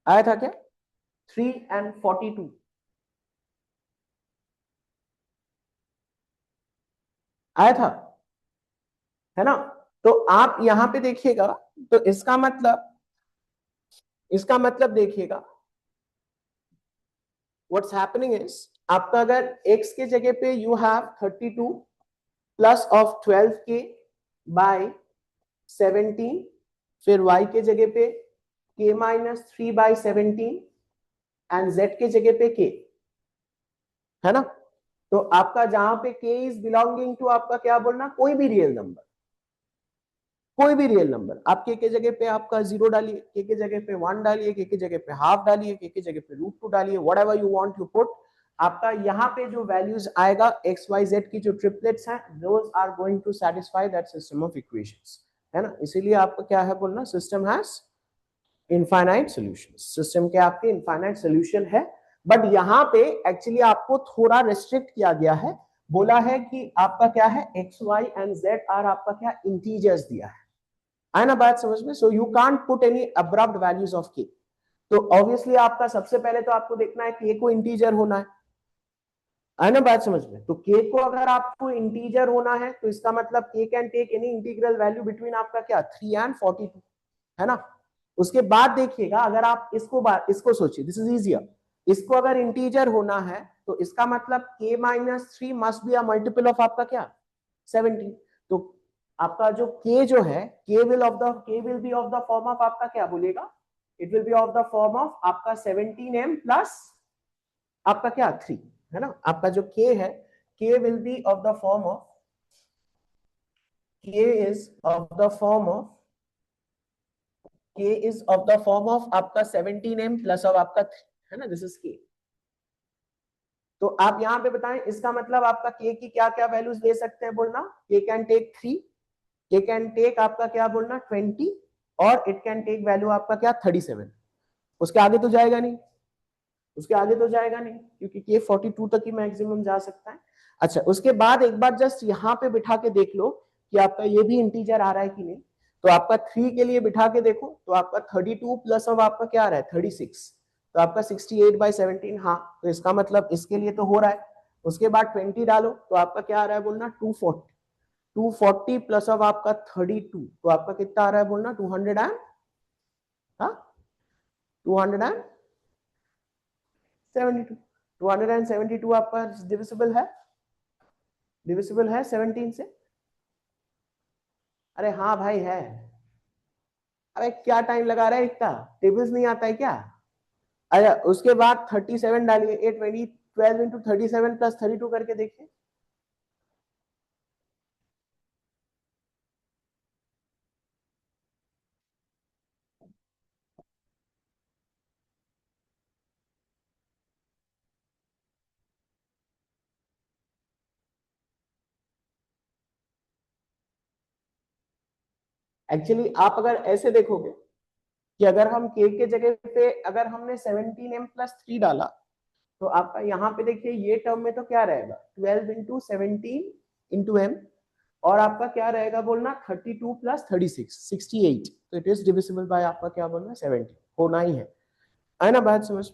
S1: आया था क्या? 3 and 42 आया था, है ना? तो आप यहां पे देखिएगा, तो इसका मतलब देखिएगा, व्हाट्स हैपनिंग इज, आपका अगर x के जगह पे you have 32 plus of 12k by 17, फिर y के जगह पे k minus 3 by 17 and z के जगह पे k, है ना? तो आपका जहां पे k इज बिलोंगिंग टू आपका क्या बोलना, कोई भी रियल नंबर, कोई भी रियल नंबर, आप k के जगह पे आपका 0 डालिए, k के जगह पे 1 डालिए, k के जगह पे हाफ डालिए, k के जगह पे √2 डालिए, whatever you want you put. आपका यहाँ पे जो वैल्यूज आएगा x y z की जो ट्रिपलेट्स हैं, those are going to satisfy that system of equations, है ना? इसीलिए आपका क्या है बोलना, system has infinite solution, system के आपके इनफाइनाइट सॉल्यूशन है। बट यहाँ पे एक्चुअली आपको थोड़ा रेस्ट्रिक्ट किया गया है, बोला है कि आपका क्या है, x y and z are आपका क्या इंटीजर्स दिया है ना? बात समझ में? So you can't put any abrupt values of k. तो ऑब्वियसली आपका सबसे पहले तो आपको देखना है के को इंटीजर होना है ना? बात समझ में? तो के को अगर आपको इंटीजर होना है तो इसका मतलब k can take any integral value between आपका क्या 3 एंड 42, है ना? उसके बाद देखिएगा, अगर आप इसको सोचिए, दिस इज इजियर, इसको अगर इंटीजर होना है तो इसका मतलब k minus 3 must be a multiple of आपका क्या 17। तो आपका जो k जो है, k will be of the form of आपका क्या बोलेगा, it will B of the form of आपका 17m प्लस आपका क्या 3, है ना? आपका जो k है, k will be of the form of, k is of the form of, k is of the form of आपका 17m प्लस ऑफ आपका 3, है ना? This is k। तो आप यहां पे बताएं, इसका मतलब आपका k की क्या क्या वैल्यूज ले सकते हैं बोलना, k can take 3, k can take आपका क्या बोलना 20, और इट कैन टेक वैल्यू आपका क्या 37। उसके आगे तो जाएगा नहीं, उसके आगे तो जाएगा नहीं, क्योंकि k 42 तक ही मैक्सिमम जा सकता है। अच्छा, उसके बाद एक बार जस्ट यहाँ पे बिठा के देख लो कि आपका ये भी इंटीजर आ रहा है कि नहीं। तो आपका 3 के लिए बिठा के देखो, तो आपका 32 प्लस अब आपका क्या आ रहा है 36, तो आपका 68/17, हाँ, तो इसका मतलब इसके लिए तो हो रहा है। उसके बाद 20 डालो तो आपका क्या आ रहा है बोलना 240, 240 प्लस अब आपका 32, तो आपका कितना आ रहा है बोलना 200 एंड, हाँ 272, 272 आपका डिविजिबल है 17 से। अरे हाँ भाई है। अरे क्या टाइम लगा रहा है इतना, टेबल्स नहीं आता है क्या? अच्छा, उसके बाद 37 डालिए, 820, 12 इंटू 37 प्लस 32 करके देखिए। एक्चुअली आप अगर ऐसे देखोगे कि अगर हम k के जगह पे अगर हमने 17m प्लस 3 डाला, तो आपका यहाँ पे देखिए ये टर्म में तो क्या रहेगा 12 इंटू 17 इंटू m, और आपका क्या रहेगा बोलना 32 प्लस 36 68, तो इट इज डिविजिबल बाय आपका क्या बोलना 70, होना ही है ना बात समझ।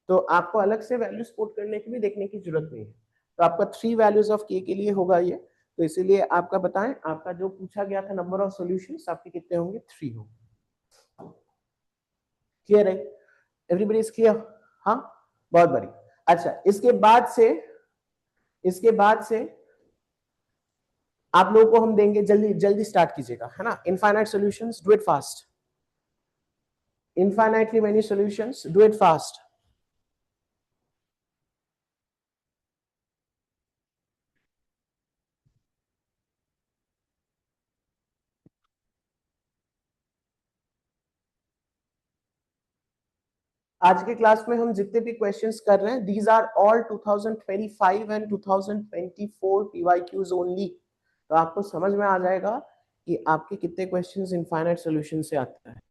S1: तो आपको अलग से वैल्यूज पुट करने की भी देखने की जरूरत नहीं है। तो आपका 3 वैल्यूज ऑफ के लिए होगा ये, तो इसीलिए आपका बताएं आपका जो पूछा गया था नंबर ऑफ सॉल्यूशंस आपके कितने होंगे 3 होंगे। क्लियर है, एवरीबॉडी इज क्लियर? हाँ बहुत बढ़िया। अच्छा इसके बाद से आप लोगों को हम देंगे, जल्दी जल्दी स्टार्ट कीजिएगा है ना। Infinite solutions, do it fast. Infinitely many solutions, do it fast. आज के क्लास में हम जितने भी क्वेश्चंस कर रहे हैं these are all 2025 and 2024 PYQs only. तो आपको समझ में आ जाएगा कि आपके कितने क्वेश्चंस इनफाइनाइट सॉल्यूशन से आता है।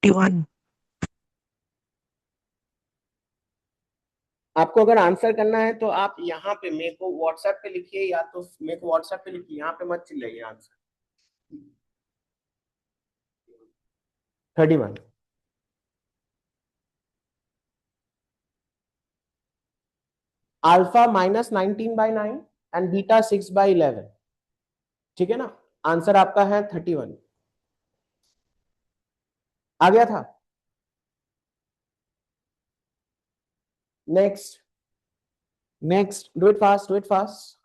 S2: वन।
S1: आपको अगर आंसर करना है तो आप यहाँ पे मेरे को व्हाट्सएप पे लिखिए, या तो मेरे को व्हाट्सएप पे लिखिए, यहाँ पे मत चिल्लाइए। आंसर 31। अल्फा -19/9 एंड बीटा 6/11, ठीक है ना। आंसर आपका है 31। आ गया था। Next next, do it fast, do it fast.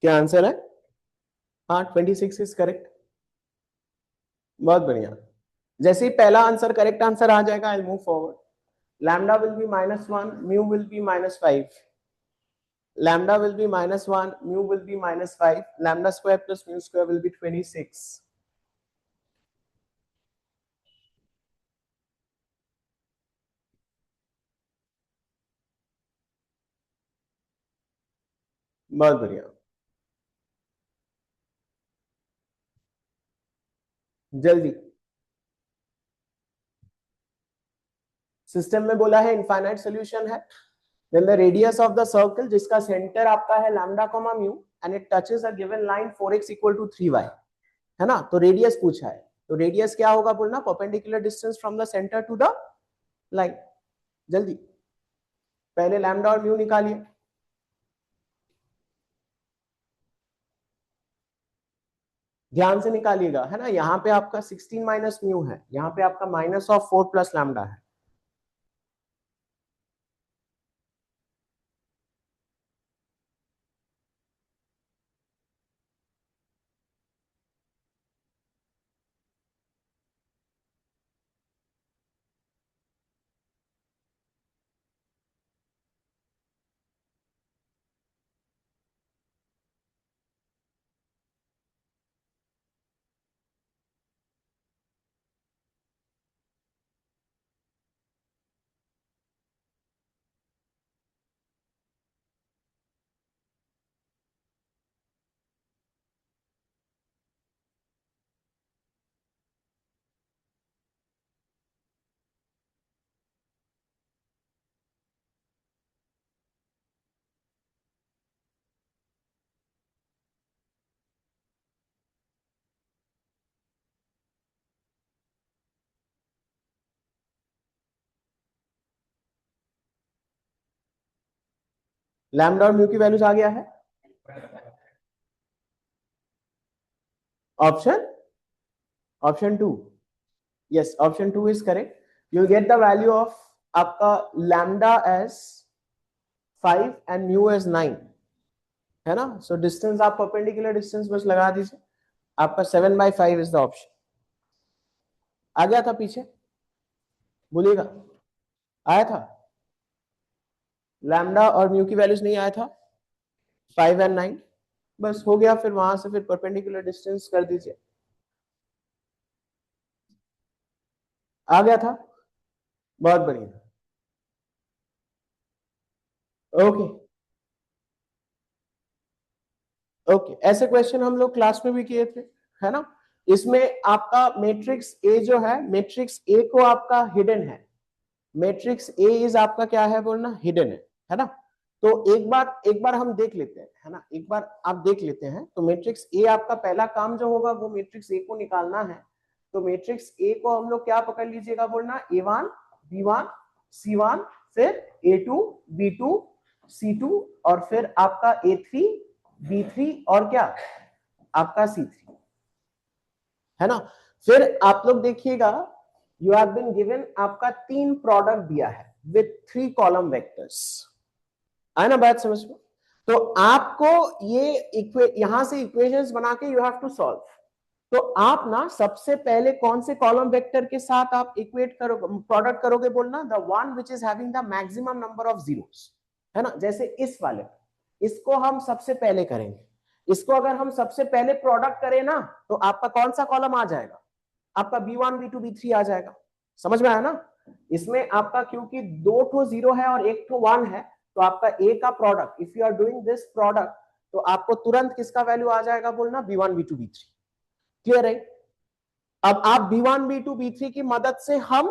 S1: क्या आंसर है? हाँ 26 इज करेक्ट। बहुत बढ़िया। जैसे ही पहला आंसर करेक्ट आंसर आ जाएगा I move forward. Lambda will be -1, mu will be -5, lambda will be -1, mu will be -5, lambda square plus mu square will be 26। बहुत बढ़िया। जल्दी। सिस्टम में बोला है इनफाइनाइट सॉल्यूशन है, then the radius of the circle जिसका centre आपका है lambda comma mu and it touches a given line 4x equal to 3y, है ना। तो रेडियस पूछा है, तो रेडियस क्या होगा बोलना, perpendicular distance from the centre to the line. जल्दी। पहले लैम्डा और म्यू निकालिए। ध्यान से निकालिएगा, है ना। यहाँ पे आपका 16 माइनस म्यू है, यहाँ पे आपका माइनस ऑफ 4 प्लस लैम्डा है। लैम्डा और म्यू की वैल्यूज आ गया है। Option option two, yes, option two is correct. You get the value of आपका lambda as 5 and mu as 9, है ना। सो डिस्टेंस आप परपेंडिकुलर डिस्टेंस बस लगा दीजिए, आपका 7/5 इज द ऑप्शन। आ गया था पीछे, बोलिएगा, आया था। लैम्डा और म्यू की वैल्यूज नहीं आया था, 5 एंड 9, बस हो गया। फिर वहां से फिर परपेंडिकुलर डिस्टेंस कर दीजिए, आ गया था। बहुत बढ़िया, ओके ओके। ऐसे क्वेश्चन हम लोग क्लास में भी किए थे, है ना। इसमें आपका मैट्रिक्स ए जो है, मैट्रिक्स ए को आपका हिडन है, मैट्रिक्स ए इज आपका क्या है बोलना, हिडन है ना। तो एक बार हम देख लेते हैं, है ना, एक बार आप देख लेते हैं। तो मैट्रिक्स ए आपका पहला काम जो होगा वो मैट्रिक्स ए को निकालना है। तो मैट्रिक्स ए को हम लोग क्या पकड़ लीजिएगा बोलना, A1 B1 C1, फिर A2 B2 C2, और फिर आपका A3 B3 और क्या आपका C3, है ना। फिर आप लोग देखिएगा, यू हैव बीन गिवन आपका 3 प्रोडक्ट दिया है विथ 3 कॉलम वेक्टर्स, है ना बात समझ में। तो आपको ये यहां से इक्वेशंस बना के यू हैव टू सॉल्व। तो आप ना सबसे पहले कौन से कॉलम वेक्टर के साथ आप इक्वेट करोगे, प्रोडक्ट करोगे बोलना, the one which is having the maximum number of zeros, है ना। जैसे इस वाले, इसको हम सबसे पहले करेंगे। इसको अगर हम सबसे पहले प्रोडक्ट करें ना, तो आपका कौन सा कॉलम आ जाएगा, आपका B1 B2 B3 आ जाएगा। समझ में आया ना। इसमें आपका क्योंकि 2 ठो 0 है और 1 ठो 1 है, तो आपका ए का product, if you are doing this product, तो आपको तुरंत किसका वैल्यू आ जाएगा बोलना, B1 B2 B3। क्लियर है। अब आप B1 B2 B3 की मदद से हम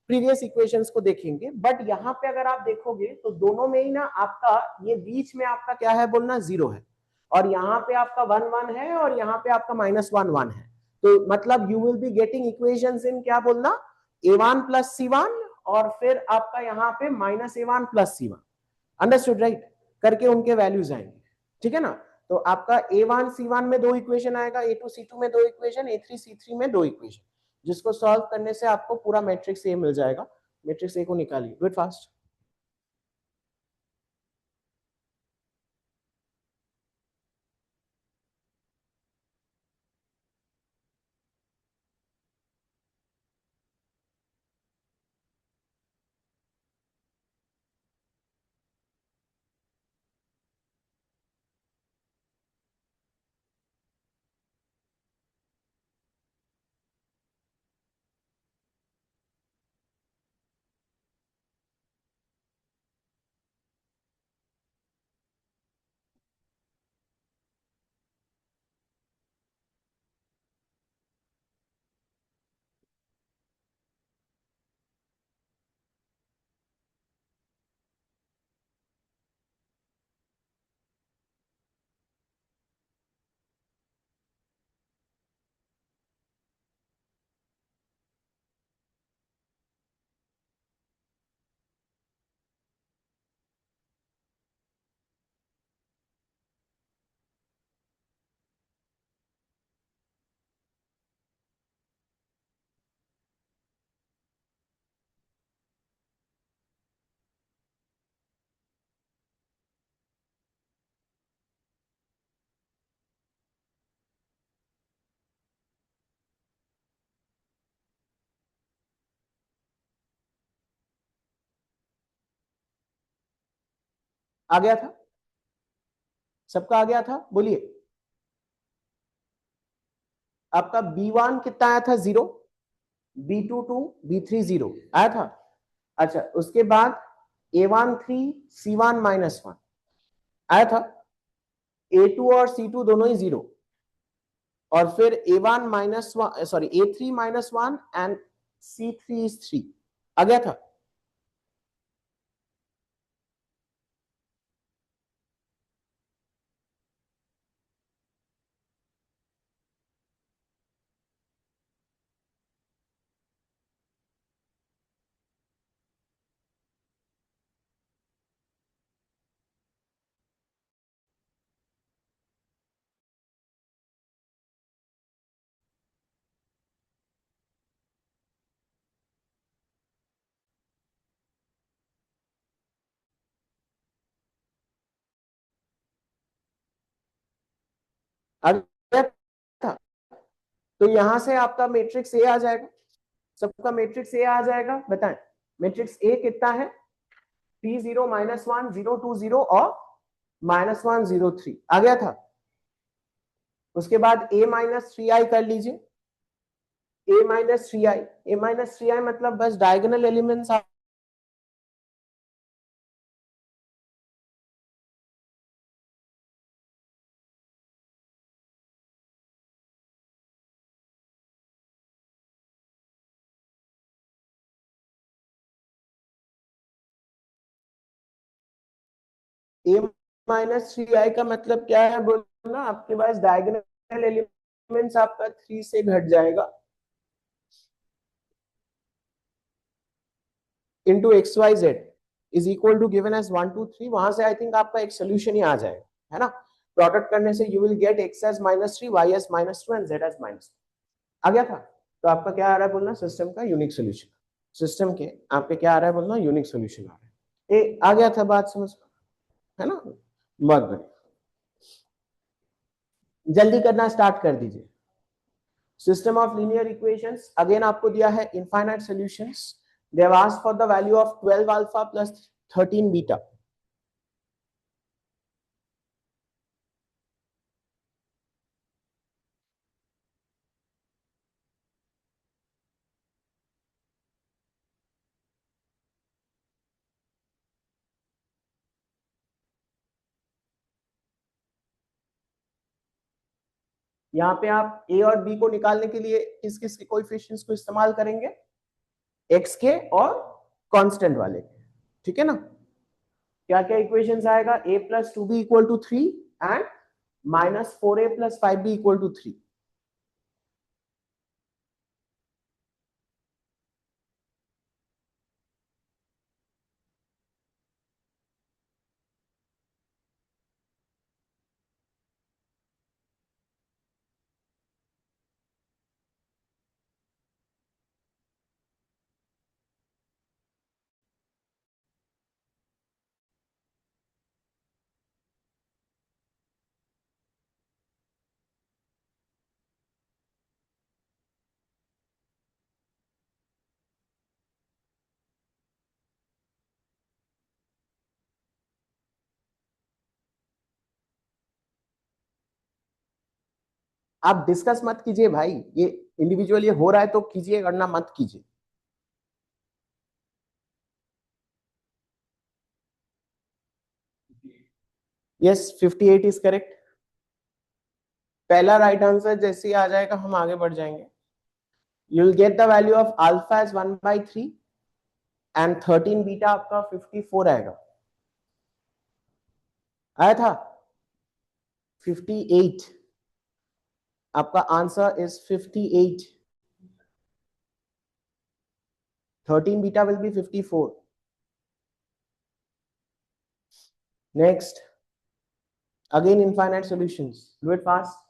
S1: प्रीवियस इक्वेशंस को देखेंगे, बट यहां पे अगर आप देखोगे तो दोनों में ही ना आपका ये बीच में आपका क्या है बोलना, 0 है, और यहाँ पे आपका 1 1 है, और यहाँ पे आपका -1 1 है। तो मतलब you will be getting equations इन क्या बोलना, A1 प्लस C1, और फिर आपका यहाँ पे -A1 plus C1। Understood right, करके उनके वैल्यूज आएंगे, ठीक है ना। तो आपका A1 C1 में 2 इक्वेशन आएगा, A2 C2 में 2 इक्वेशन, A3 C3 में 2 इक्वेशन, जिसको सॉल्व करने से आपको पूरा मैट्रिक्स ए मिल जाएगा। मैट्रिक्स ए को निकालिए, डू इट फास्ट। आ गया था? सबका आ गया था, बोलिए। आपका B1 कितना आया था? 0। B2 2, B3 0 आया था। अच्छा, उसके बाद A1 3, C1 -1 आया था। A2 और C2 दोनों ही 0। और फिर A1 -1, sorry, A3 -1 and C3 is 3 आ गया था। आ गया था। तो यहां से आपका मैट्रिक्स ए आ जाएगा। सबका मैट्रिक्स ए आ जाएगा, बताएं। मैट्रिक्स ए कितना है? P0 -1 0 2 0 और -1 0 3 आ गया था। उसके बाद A-3i कर लीजिए। A-3i मतलब बस डायगोनल एलिमेंट्स। A-3i का मतलब क्या है बोलना? आपके पास डायगोनल एलिमेंट्स आपका 3 से घट जाएगा into XYZ is equal to given as 1 2 3। वहां से आई थिंक आपका एक सोल्यूशन ही आ जाएगा, है ना? प्रोडक्ट करने से you will gate x as -3, y as -2 and z as -2 आ गया था। तो आपका क्या आ रहा है बोलना? सिस्टम का यूनिक सोल्यूशन। सिस्टम के आपके क्या आ रहा है बोलना? यूनिक सोल्यूशन आ रहा है। ए आ गया था, बात समझ, है ना? बहुत बढ़िया, जल्दी करना स्टार्ट कर दीजिए। System of linear equations, again आपको दिया है infinite solutions. They have asked for the value of 12 alpha plus 13 beta. यहाँ पे आप ए और बी को निकालने के लिए किस किस के कोएफिशिएंट्स को इस्तेमाल करेंगे? एक्स के और कांस्टेंट वाले, ठीक है ना? क्या क्या इक्वेशंस आएगा? a plus 2b equal to 3 and -4a plus 5b equal to 3। आप डिस्कस मत कीजिए भाई, ये इंडिविजुअल ये हो रहा है तो कीजिए, वरना मत कीजिए। Yes, 58 is correct. पहला राइट आंसर जैसे ही आ जाएगा हम आगे बढ़ जाएंगे। You will get the value of alpha as 1/3 and 13 beta आपका 54 आएगा। आया था 58। आपका answer is 58। 13 beta will be 54। Next, again infinite solutions, do it fast।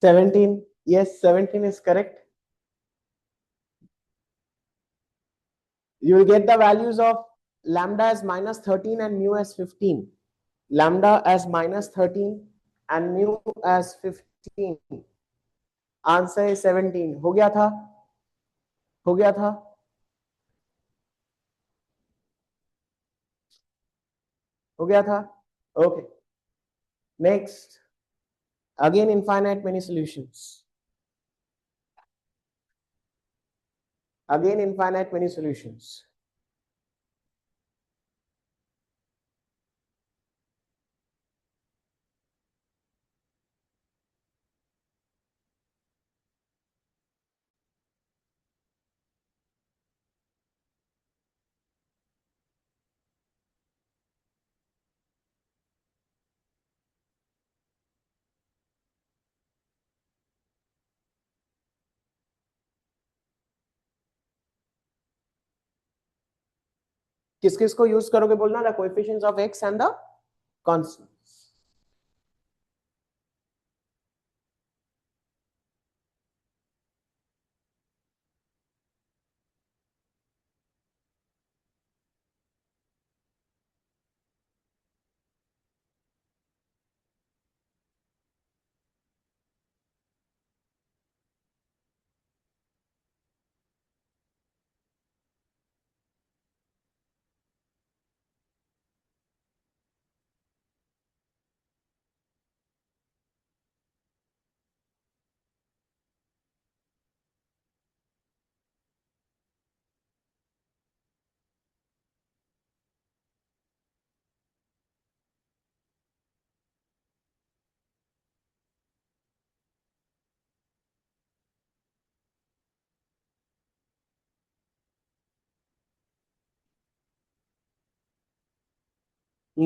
S1: 17. Yes, 17 is correct. You will get the values of lambda as minus 13 and mu as 15. Lambda as minus 13 and mu as 15. Answer है 17. हो गया था, हो गया था, हो गया था. Okay. Next, again infinite many solutions. Again infinite many solutions. किस किस को यूज करोगे बोलना, the coefficients of x and the constants.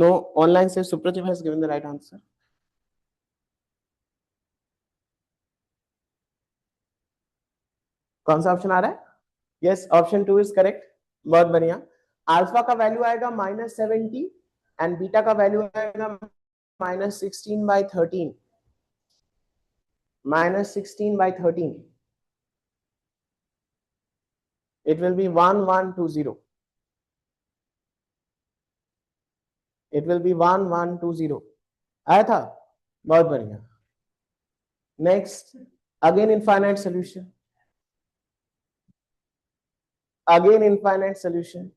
S1: No, online says Supratim has given the right answer. कौन सा ऑप्शन आ रहा है? Yes, option 2 is correct. बहुत बढ़िया. अल्फा का वैल्यू आएगा -70 एंड बीटा का वैल्यू आएगा -16/13. -16/13. It will be 1120. It will be 1120. आया था. बहुत बढ़िया. Next, again infinite solution. Again infinite solution.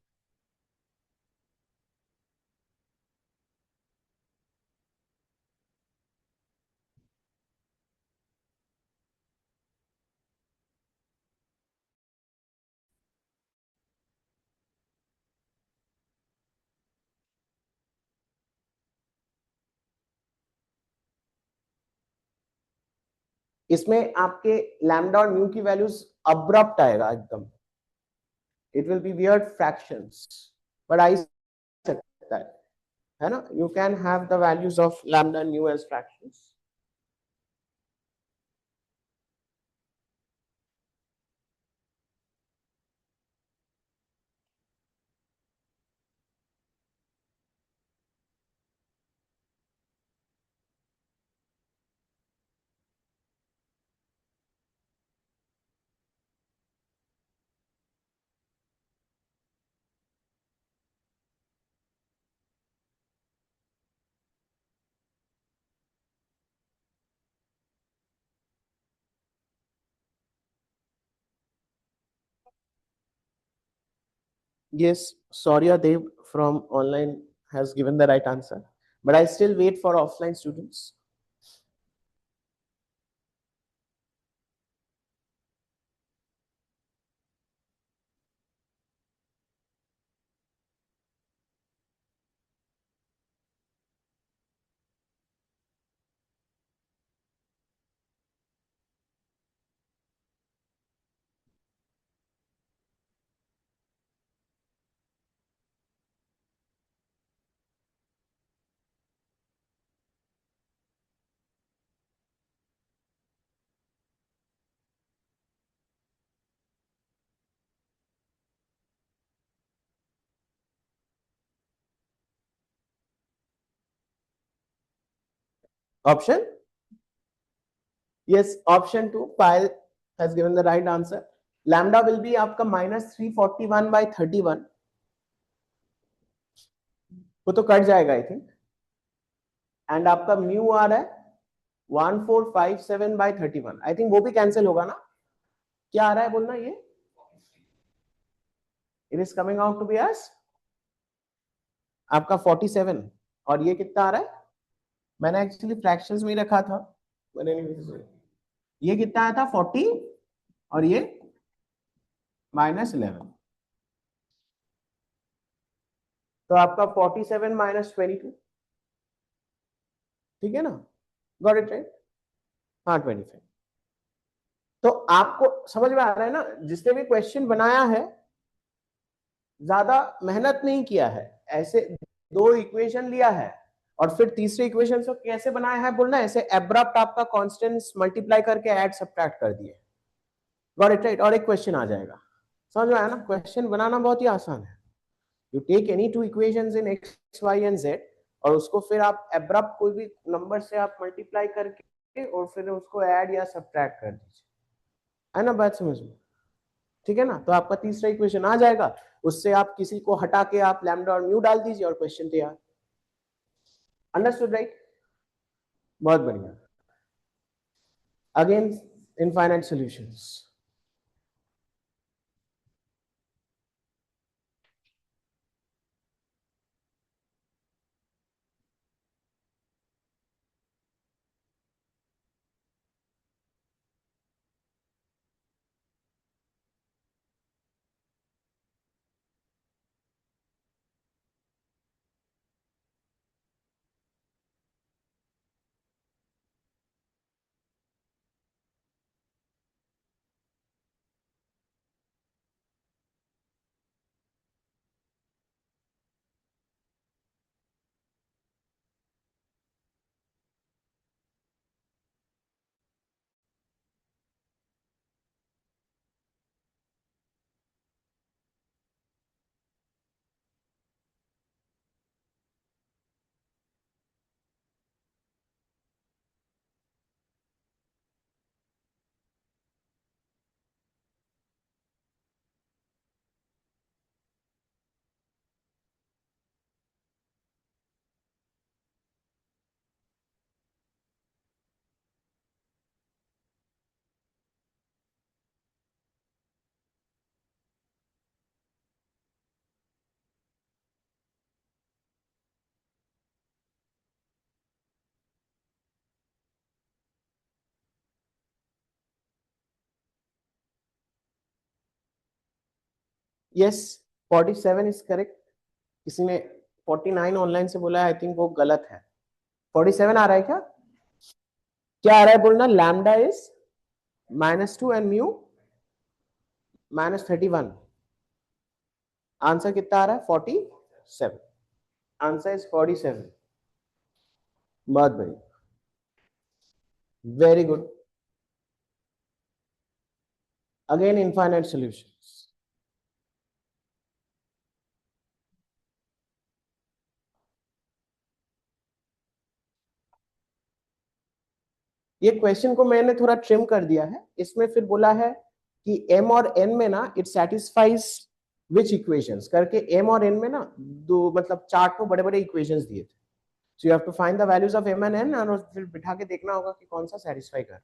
S1: इसमें आपके लैम्डा और म्यू की वैल्यूज अब्रप्ट आएगा एकदम. It will be weird fractions, but आई सकता है ना. You can have the values of lambda and mu as fractions. Yes, Saurya Dev from online has given the right answer, but I still wait for offline students. Option Yes, option 2, Payal has given the right answer. Lambda will be आपका -341/31, वो तो cut जाएगा I think, and आपका mu आ रहा है 1457/31, I think वो भी cancel होगा ना, क्या आ रहा है बोलना, ये it is coming out to be as आपका 47, और ये कितना आ रहा है, मैंने एक्चुअली फ्रैक्शंस में ही रखा था, मैंने ये कितना आया था 40, और ये -11, तो आपका 47 - 22, ठीक है ना, गॉट इट राइट, हाँ 25। तो आपको समझ में आ रहा है ना, जिसने भी क्वेश्चन बनाया है ज्यादा मेहनत नहीं किया है, ऐसे दो इक्वेशन लिया है और फिर तीसरे इक्वेशन को कैसे बनाया है बोलना, ऐसे एब्रप्ट आपका कांस्टेंट्स मल्टीप्लाई करके ऐड सब्ट्रैक्ट कर दिए, गॉट इट राइट, और एक क्वेश्चन आ जाएगा, समझ में आया ना, क्वेश्चन बनाना बहुत ही आसान है, you take any two equations in x y and z, और उसको फिर आप एब्रप्ट कोई भी नंबर से आप मल्टीप्लाई करके और फिर उसको ऐड या सब्ट्रैक्ट कर दीजिए, है ना बात समझ में, ठीक है ना, तो आपका तीसरा इक्वेशन आ जाएगा, उससे आप किसी को हटा के आप लैम्डा और म्यू डाल दीजिए और क्वेश्चन तैयार, अंडरस्टूड राइट, बहुत बढ़िया। Again infinite solutions, yes 47 is correct, किसी ने 49 ऑनलाइन से बोला है, आई थिंक वो गलत है, 47 आ रहा है क्या, क्या आ रहा है बोलना, lambda is -2 and mu -31, answer कितना आ रहा है 47, आंसर इज 47, बहुत बढ़िया, very good. Again infinite solutions, ये क्वेश्चन को मैंने थोड़ा ट्रिम कर दिया है, इसमें फिर बोला है कि m और n में ना इट सेटिस्फाइज विच इक्वेशंस करके, m और n में ना दो मतलब चार्ट में बड़े बड़े इक्वेशंस दिए थे, so you have to find the values of m and n और फिर बिठा के देखना होगा कि कौन सा सेटिस्फाई कर,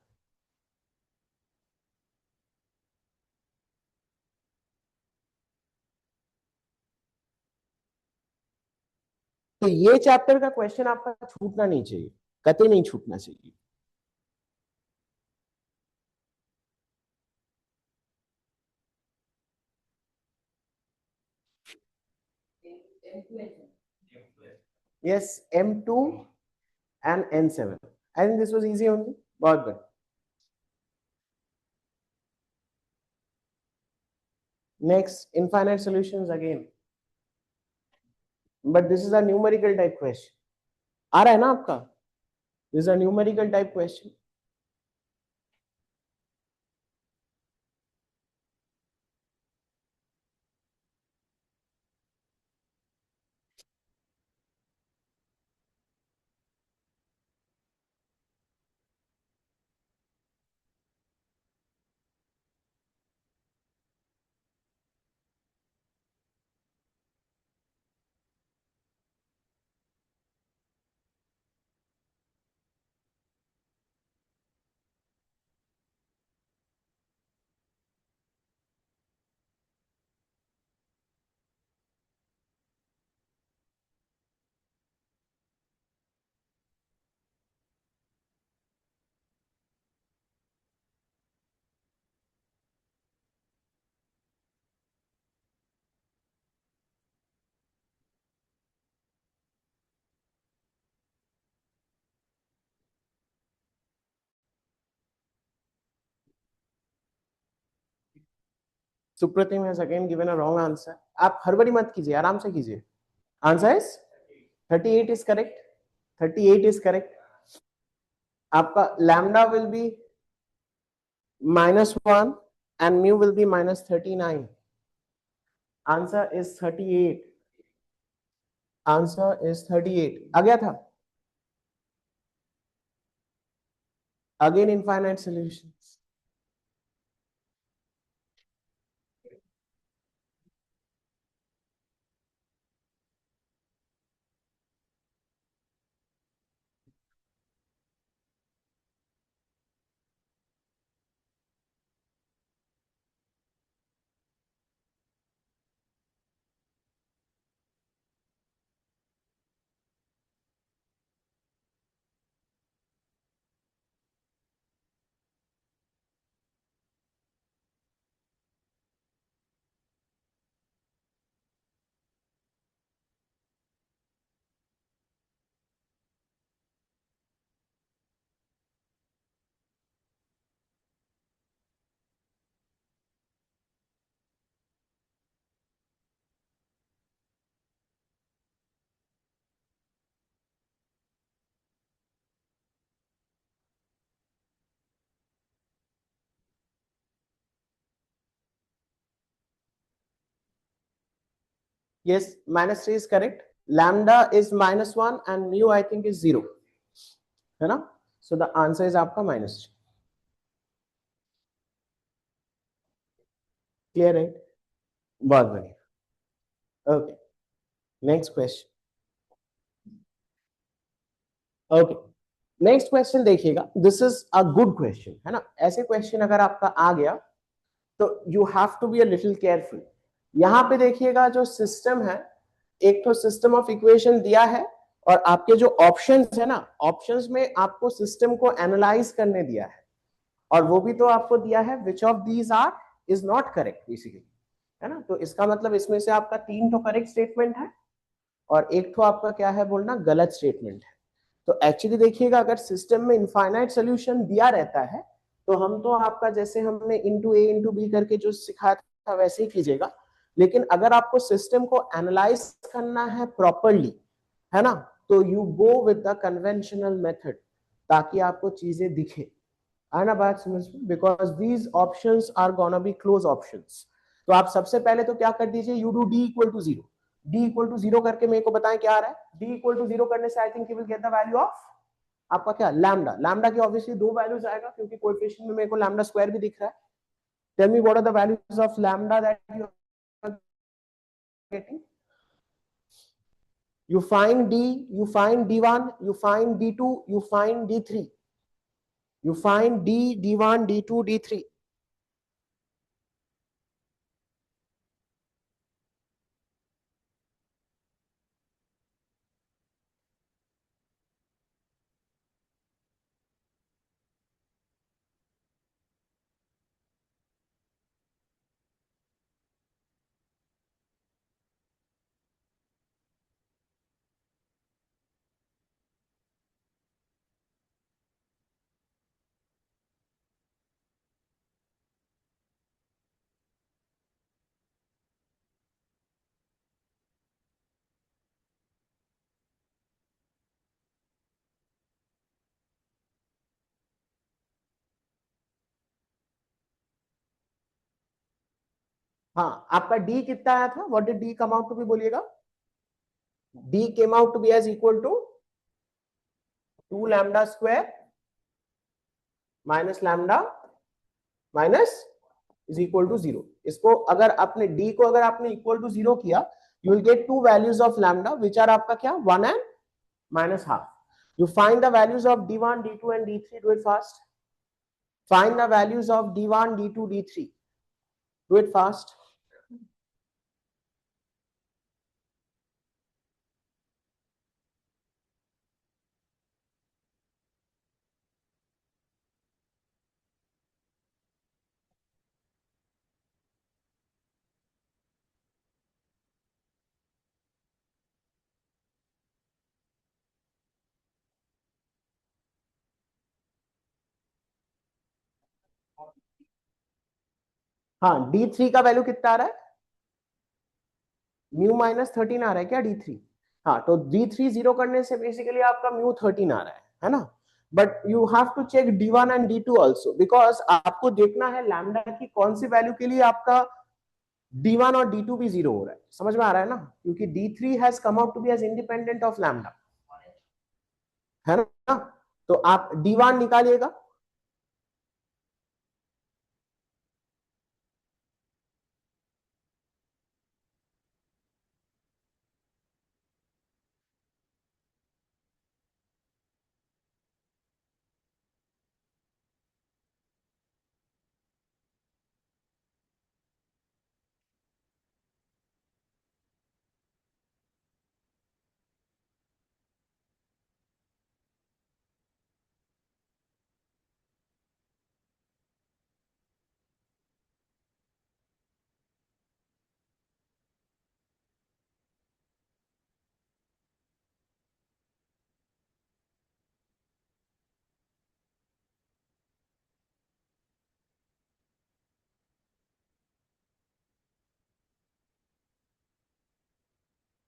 S1: तो ये चैप्टर का क्वेश्चन आपका छूटना नहीं चाहिए, कतई नहीं छूटना चाहिए। Yes, M2 and N7, I think this was easy only, बहुत good. Next, infinite solutions again, but this is a numerical type question, आ रहा है ना आपका, this is a numerical type question. Supratim has again given a wrong answer. आप हड़बड़ी मत कीजिए, आराम से कीजिए. Answer is 38 is correct. 38 is correct. आपका lambda will be -1 and mu will be -39. Answer is 38. Answer is 38. आ गया था. Again infinite solutions. Yes, -3 is correct. Lambda is -1 and mu I think is 0. है ना? So the answer is आपका -3. Clear, right? बहुत बढ़िया. Okay. Next question. Okay. Next question देखिएगा. This is a good question, है ना? ऐसे क्वेश्चन अगर आपका आ गया तो you have to be a little careful. यहां पे देखिएगा जो सिस्टम है, एक तो सिस्टम ऑफ इक्वेशन दिया है और आपके जो ऑप्शंस है ना, ऑप्शंस में आपको सिस्टम को एनालाइज करने दिया है और वो भी तो आपको दिया है which of these are is not correct basically, है ना? तो इसका मतलब इसमें से आपका 3 तो करेक्ट स्टेटमेंट है और एक तो आपका क्या है बोलना, गलत स्टेटमेंट है. तो एक्चुअली देखिएगा अगर सिस्टम में इनफाइनाइट सोल्यूशन दिया रहता है तो हम तो आपका जैसे हमने इंटू ए इंटू बी करके जो सिखाया था वैसे ही कीजिएगा. लेकिन अगर आपको सिस्टम को एनालाइज करना है प्रॉपरली, है ना, तो you go with the conventional method ताकि आपको चीजें दिखे. है ना बात समझ में? Because these options are gonna be close options. तो आप सबसे पहले तो क्या कर दीजिए, you do d equal to zero. D equal to zero करके मेरे को बताएं क्या आ रहा है. डी इक्वल टू जीरो करने से I think you will get the value of आपका क्या, लैम्डा. लैम्डा की ऑब्वियसली दो वैल्यूज आएगा क्योंकि कोएफिशिएंट में मेरे को लैम्डा स्क्वायर भी दिख रहा है. Tell me what are the values of lambda that you are getting. You find d, you find d1, you find d2, you find d3, you find d, d1, d2, d3. हाँ, आपका D कितना आया था, what did D come out to be बोलिएगा. D came out to be as equal to 2 lambda square minus lambda minus is equal to 0. इसको अगर आपने D को अगर आपने इक्वल टू 0 किया, you will get two values of lambda which are आपका क्या, 1 and minus half. You find the values of d1, d2 and d3. Do it fast. Find the values of d1, d2, d3. Do it fast. हाँ, D3 का value कितना आ रहा है, mu -13 आ रहा है क्या D3? हाँ, तो D3 जीरो करने से बेसिकली आपका म्यू 13 आ रहा है ना? But you have to check D1 and D2 also, because आपको देखना है लैम्डा की कौन सी वैल्यू के लिए आपका D1 और D2 भी जीरो हो रहा है। समझ में आ रहा है ना? क्योंकि D3 has come out to be as independent of lambda, है ना? तो आप D1 निकालिएगा।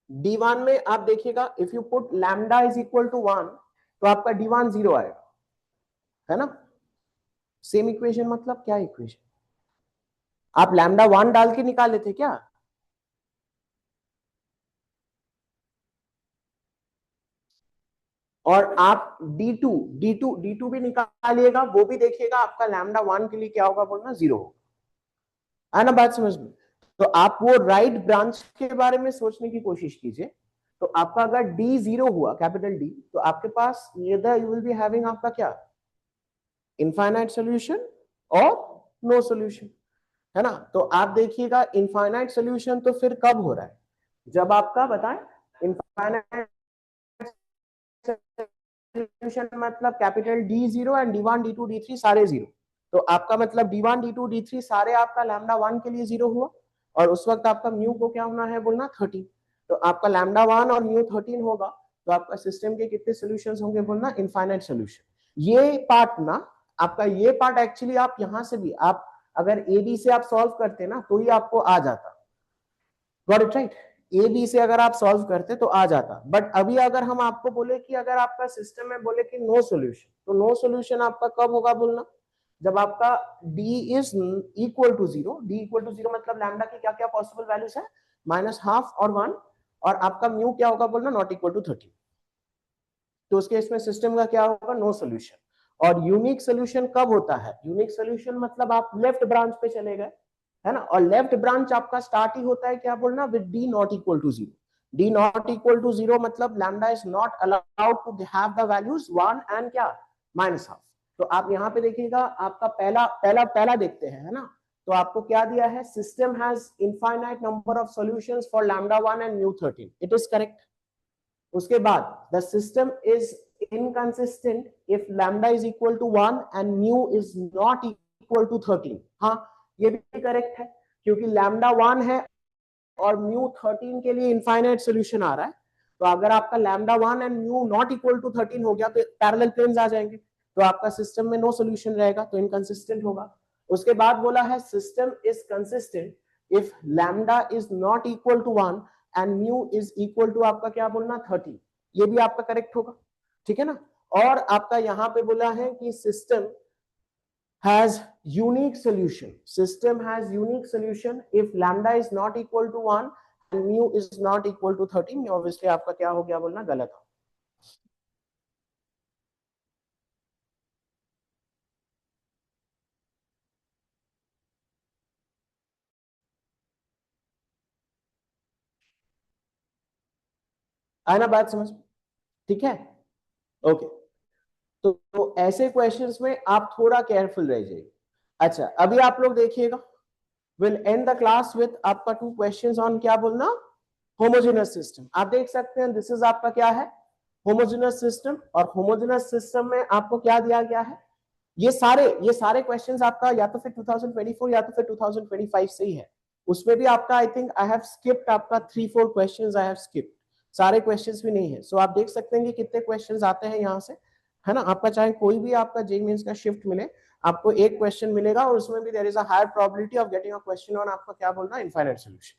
S1: D1 में आप देखिएगा, if you put lambda is equal to 1 तो आपका D1 जीरो आएगा, है ना? सेम इक्वेशन मतलब क्या इक्वेशन, आप लैम्डा 1 डाल के निकाले थे क्या? और आप D2 भी निकालिएगा, वो भी देखिएगा आपका लैम्डा 1 के लिए क्या होगा बोलना, जीरो होगा। है ना बात समझ में? तो आप वो राइट ब्रांच के बारे में सोचने की कोशिश कीजिए। तो आपका अगर D जीरो हुआ, कैपिटल D, तो आपके पास either you will be having आपका क्या, इनफाइनाइट सोल्यूशन और नो सोल्यूशन, है ना? तो आप देखिएगा इनफाइनाइट सोल्यूशन तो फिर कब हो रहा है, जब आपका बताएं, इनफाइनाइट सोल्यूशन मतलब capital D zero and D1 D2 D3 सारे जीरो। तो आपका मतलब D1 D2 D3 सारे आपका लैम्डा 1 के लिए जीरो हुआ, और उस वक्त आपका म्यू को क्या होना है बोलना, 13। तो आपका लैम्डा 1 और म्यू 13 होगा, तो आपका सिस्टम के कितने सोल्यूशंस होंगे बोलना, इनफाइनाइट सोल्यूशन। ये पार्ट ना, आपका ये पार्ट एक्चुअली आप यहां से भी, आप अगर ए बी से आप सॉल्व करते ना तो ही आपको आ जाता, got it right? A B से अगर आप सॉल्व करते तो आ जाता। बट अभी अगर हम आपको बोले कि अगर आपका सिस्टम में बोले कि नो सोल्यूशन, तो नो सोल्यूशन आपका कब होगा बोलना, जब आपका d is equal to zero. d equal to zero मतलब लैम्डा की क्या क्या पॉसिबल वैल्यूज है, -12 और 1, और आपका म्यू क्या होगा बोलना, नॉट इक्वल टू 13। तो उसके इसमें सिस्टम का क्या होगा, नो सोल्यूशन। और यूनिक सोल्यूशन कब होता है, यूनिक सोल्यूशन मतलब आप लेफ्ट ब्रांच पे चले गए, है ना? और लेफ्ट ब्रांच आपका स्टार्ट ही होता है क्या बोलना, with D not equal to zero. D not equal to zero मतलब lambda is not allowed to have the values 1 and क्या, -12। तो आप यहाँ पे देखिएगा, आपका पहला पहला पहला देखते हैं, है ना? तो आपको क्या दिया है, system has infinite number of solutions for lambda 1 and mu 13, it is correct. उसके बाद the system is inconsistent if lambda is equal to 1 and mu is not equal to 13। हाँ, ये भी करेक्ट है, क्योंकि लैम्डा 1 है और म्यू 13 के लिए इनफाइनाइट सोल्यूशन आ रहा है। तो अगर आपका lambda 1 and mu not equal to 13 हो गया तो पैरेलल प्लेन्स आ जाएंगे, तो आपका सिस्टम में नो सोल्यूशन रहेगा, तो इनकंसिस्टेंट होगा। उसके बाद बोला है system is consistent if lambda is not equal to 1 and mu is equal to आपका क्या बोलना, 13। ये भी आपका करेक्ट होगा, ठीक है ना? और आपका यहां पे बोला है कि system has unique solution, system has unique solution if lambda is not equal to 1 and mu is not equal to 13। obviously आपका क्या हो गया बोलना, गलत हो। आना बात समझ, ठीक है? ओके। तो ऐसे क्वेश्चंस में आप थोड़ा केयरफुल रह जाइए। अच्छा, अभी आप लोग देखिएगा, will and the class with आपका 2 क्वेश्चंस ऑन क्या बोलना, होमोजेनस सिस्टम। आप देख सकते हैं दिस इज आपका क्या है, होमोजेनस सिस्टम। और होमोजेनस सिस्टम में आपको क्या दिया गया है, ये सारे क्वेश्चंस आपका या तो फिर 2024 या तो फिर 2025 से ही है। उसमें भी आपका I think I have skipped आपका 3-4 क्वेश्चंस, आई हैव स्किप्ड, सारे क्वेश्चंस भी नहीं है। सो आप देख सकते हैं कि कितने क्वेश्चंस आते हैं यहाँ से, है ना? आपका चाहे कोई भी आपका जेई मेंस का शिफ्ट मिले, आपको एक क्वेश्चन मिलेगा और उसमें भी there is a higher probability of getting a question on आपका क्या बोलना है, इनफाइनाइट सॉल्यूशन।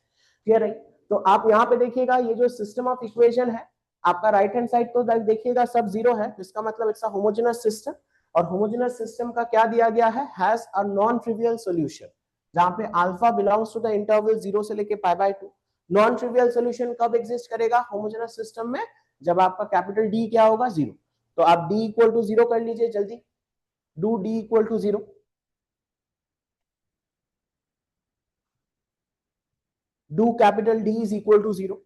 S1: क्लियर है? तो आप यहाँ पे देखिएगा ये जो सिस्टम ऑफ इक्वेशन है आपका राइट हैंड साइड तो देखिएगा सब जीरो है, इसका मतलब इट्स अ होमोजेनस सिस्टम। और होमोजेनस सिस्टम का क्या दिया गया है, has a non trivial solution, जहां पे alpha belongs to the interval 0 से लेके π/2। नॉन ट्रिवियल सॉल्यूशन कब एग्जिस्ट करेगा होमोजेनस सिस्टम में, जब आपका कैपिटल डी क्या होगा, 0। तो आप d इक्वल टू 0 कर लीजिए जल्दी, do d equal to 0, do capital D is equal to 0।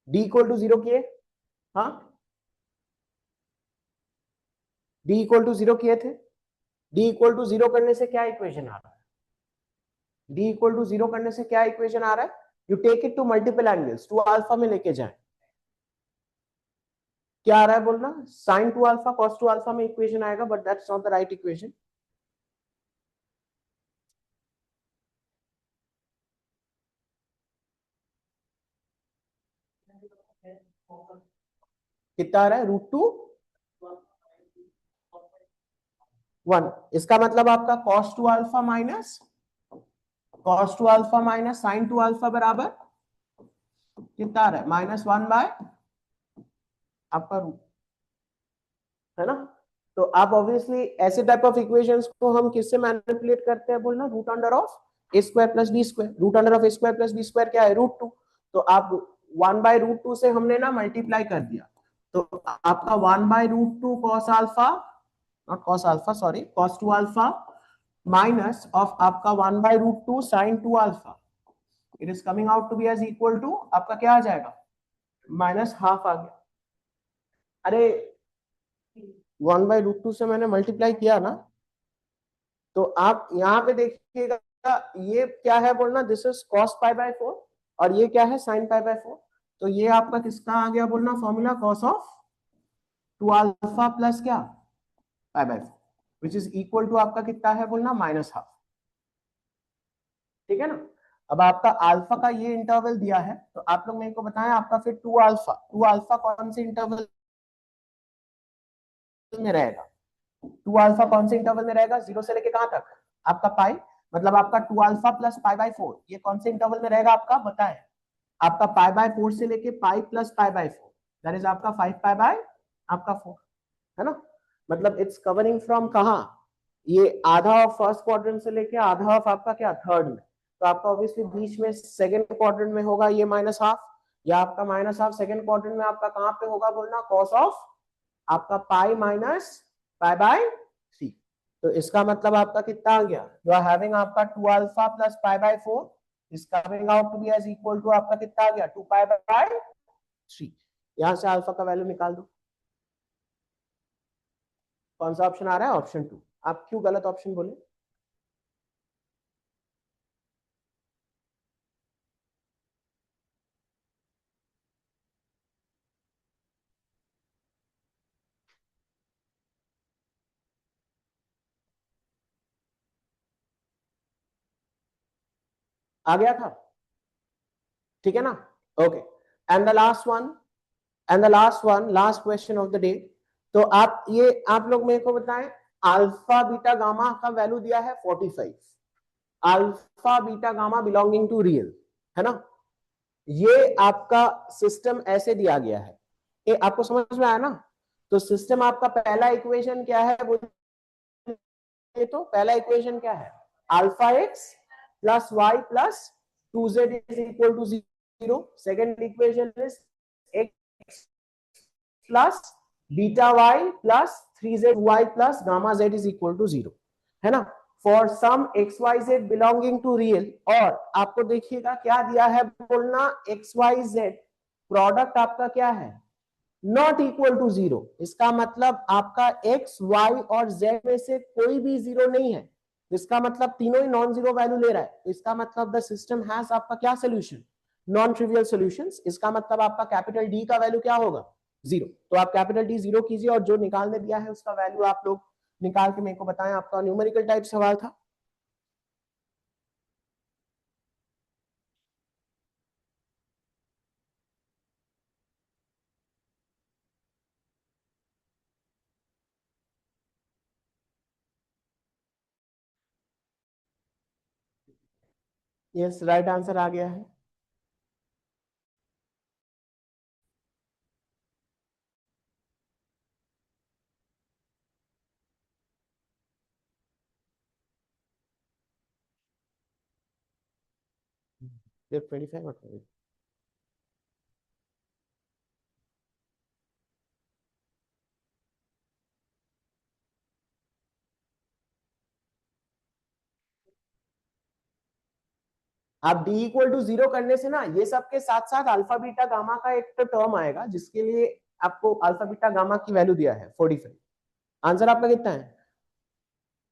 S1: d equal to 0 किए, हाँ d इक्वल टू 0 किए थे। d इक्वल टू 0 करने से क्या इक्वेशन आ रहा है, d इक्वल टू 0 करने से क्या इक्वेशन आ रहा है, you take it to multiple angles, two alpha में लेके जाए, क्या आ रहा है बोलना, sine two alpha cos two alpha में इक्वेशन आएगा, but that's not the right equation. कितना आ रहा है, √2 1। इसका मतलब आपका cos two alpha minus sine two alpha बराबर कितना आ रहा है, -1 आपका रूट, है ना। तो आप ऑब्वियसली ऐसे टाइप ऑफ इक्वेशंस को हम किससे मैनिपुलेट करते हैं बोलना, root under of a square plus b square. Root under of a square plus b square क्या है, √2। तो आप 1/√2 से हमने ना मल्टीप्लाई कर दिया, तो आपका 1/√2 cos alpha, not cos alpha sorry, cos two alpha minus of आपका 1/√2 sine two alpha, it is coming out to be as equal to आपका क्या आ जाएगा, -12 आ गया। अरे 1/√2 से मैंने मल्टीप्लाई किया ना, तो आप यहाँ पे देखिएगा ये क्या है बोलना, दिस इज cos π/4 और ये क्या है sin π/4। तो ये आपका किसका आ गया बोलना formula, cos of 2 alpha plus क्या π/4, विच इज इक्वल टू आपका कितना है बोलना, -12। ठीक है ना। अब आपका अल्फा का ये इंटरवल दिया है, तो आप लोग मेरे को बताएं आपका फिर 2 अल्फा कौन से इंटरवल में रहेगा, 2 अल्फा कौन से इंटरवल में रहेगा, 0 से लेके कहां तक, आपका पाई, मतलब आपका 2 अल्फा प्लस π/4 ये कौन से इंटरवल में रहेगा आपका बताएं, आपका π/4 से लेके पाई प्लस π/4, दैट इज आपका 5 π/4, है ना। मतलब इट्स कवरिंग फ्रॉम कहां, ये आधा ऑफ फर्स्ट क्वाड्रेंट से लेके आधा ऑफ आपका क्या थर्ड में। तो आपका ऑब्वियसली बीच में सेकंड क्वाड्रेंट में होगा ये -12, या आपका -12 सेकंड क्वाड्रेंट में आपका कहां पे होगा बोलना, कॉस ऑफ आपका पाई माइनस π/3। तो इसका मतलब आपका कितना आ गया, यू आर हैविंग आपका 2 alpha plus π/4 is coming out to be as equal to आपका कितना आ गया, 2π/3। यहां से अल्फा का वैल्यू निकाल दो, कौन सा ऑप्शन आ रहा है, ऑप्शन 2। आप क्यों गलत ऑप्शन बोले, आ गया था, ठीक है ना। Okay, and the last one, last question of the day. तो आप ये आप लोग मेरे को बताएं, अल्फा बीटा गामा का वैल्यू दिया है 45, alpha beta gamma belonging to real, है ना। ये आपका सिस्टम ऐसे दिया गया है, ये आपको समझ में आया ना? तो सिस्टम आपका पहला इक्वेशन क्या है, वो तो पहला इक्वेशन क्या है, alpha x plus y plus 2z is equal to 0. Second equation is x plus beta y plus 3z y plus gamma z is equal to 0, है ना? For some x y z belonging to real, और आपको देखिएगा क्या दिया है, बोलना x y Z product आपका क्या है, नॉट इक्वल टू 0. इसका मतलब आपका एक्स वाई और जेड में से कोई भी 0 नहीं है, इसका मतलब तीनों ही नॉन जीरो वैल्यू ले रहा है. इसका मतलब द सिस्टम हैज आपका क्या सोल्यूशन, नॉन ट्रिवियल सॉल्यूशंस. इसका मतलब आपका कैपिटल डी का वैल्यू क्या होगा, 0. तो आप कैपिटल डी 0 कीजिए और जो निकालने दिया है उसका वैल्यू आप लोग निकाल के मेरे को बताएं. आपका न्यूमेरिकल टाइप सवाल था. यस, राइट आंसर आ गया है. ये 25 और 20. आप d इक्वल टू 0 करने से ना ये सब के साथ साथ अल्फा बीटा गामा का एक तो टर्म आएगा जिसके लिए आपको अल्फा बीटा गामा की वैल्यू दिया है 45. आंसर आपका कितना है,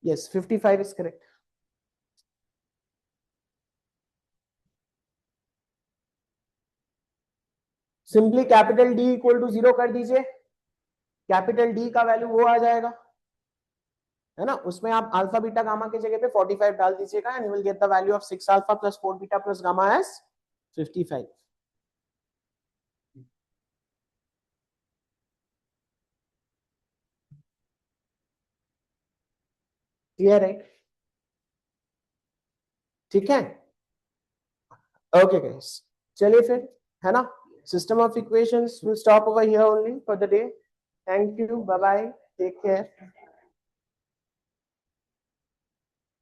S1: yes 55 is correct. Simply capital d equal to 0 कर दीजिए, कैपिटल डी का वैल्यू वो आ जाएगा, है ना? उसमें आप अल्फा बीटा गामा की जगह पे 45 डाल दीजिएगा and you will get the value of 6 alpha plus 4 beta plus gamma as 55. Clear है? ठीक है, ओके गाइस, चलिए फिर, है ना? System of equations will stop over here only for the day. Thank you, bye bye, take care.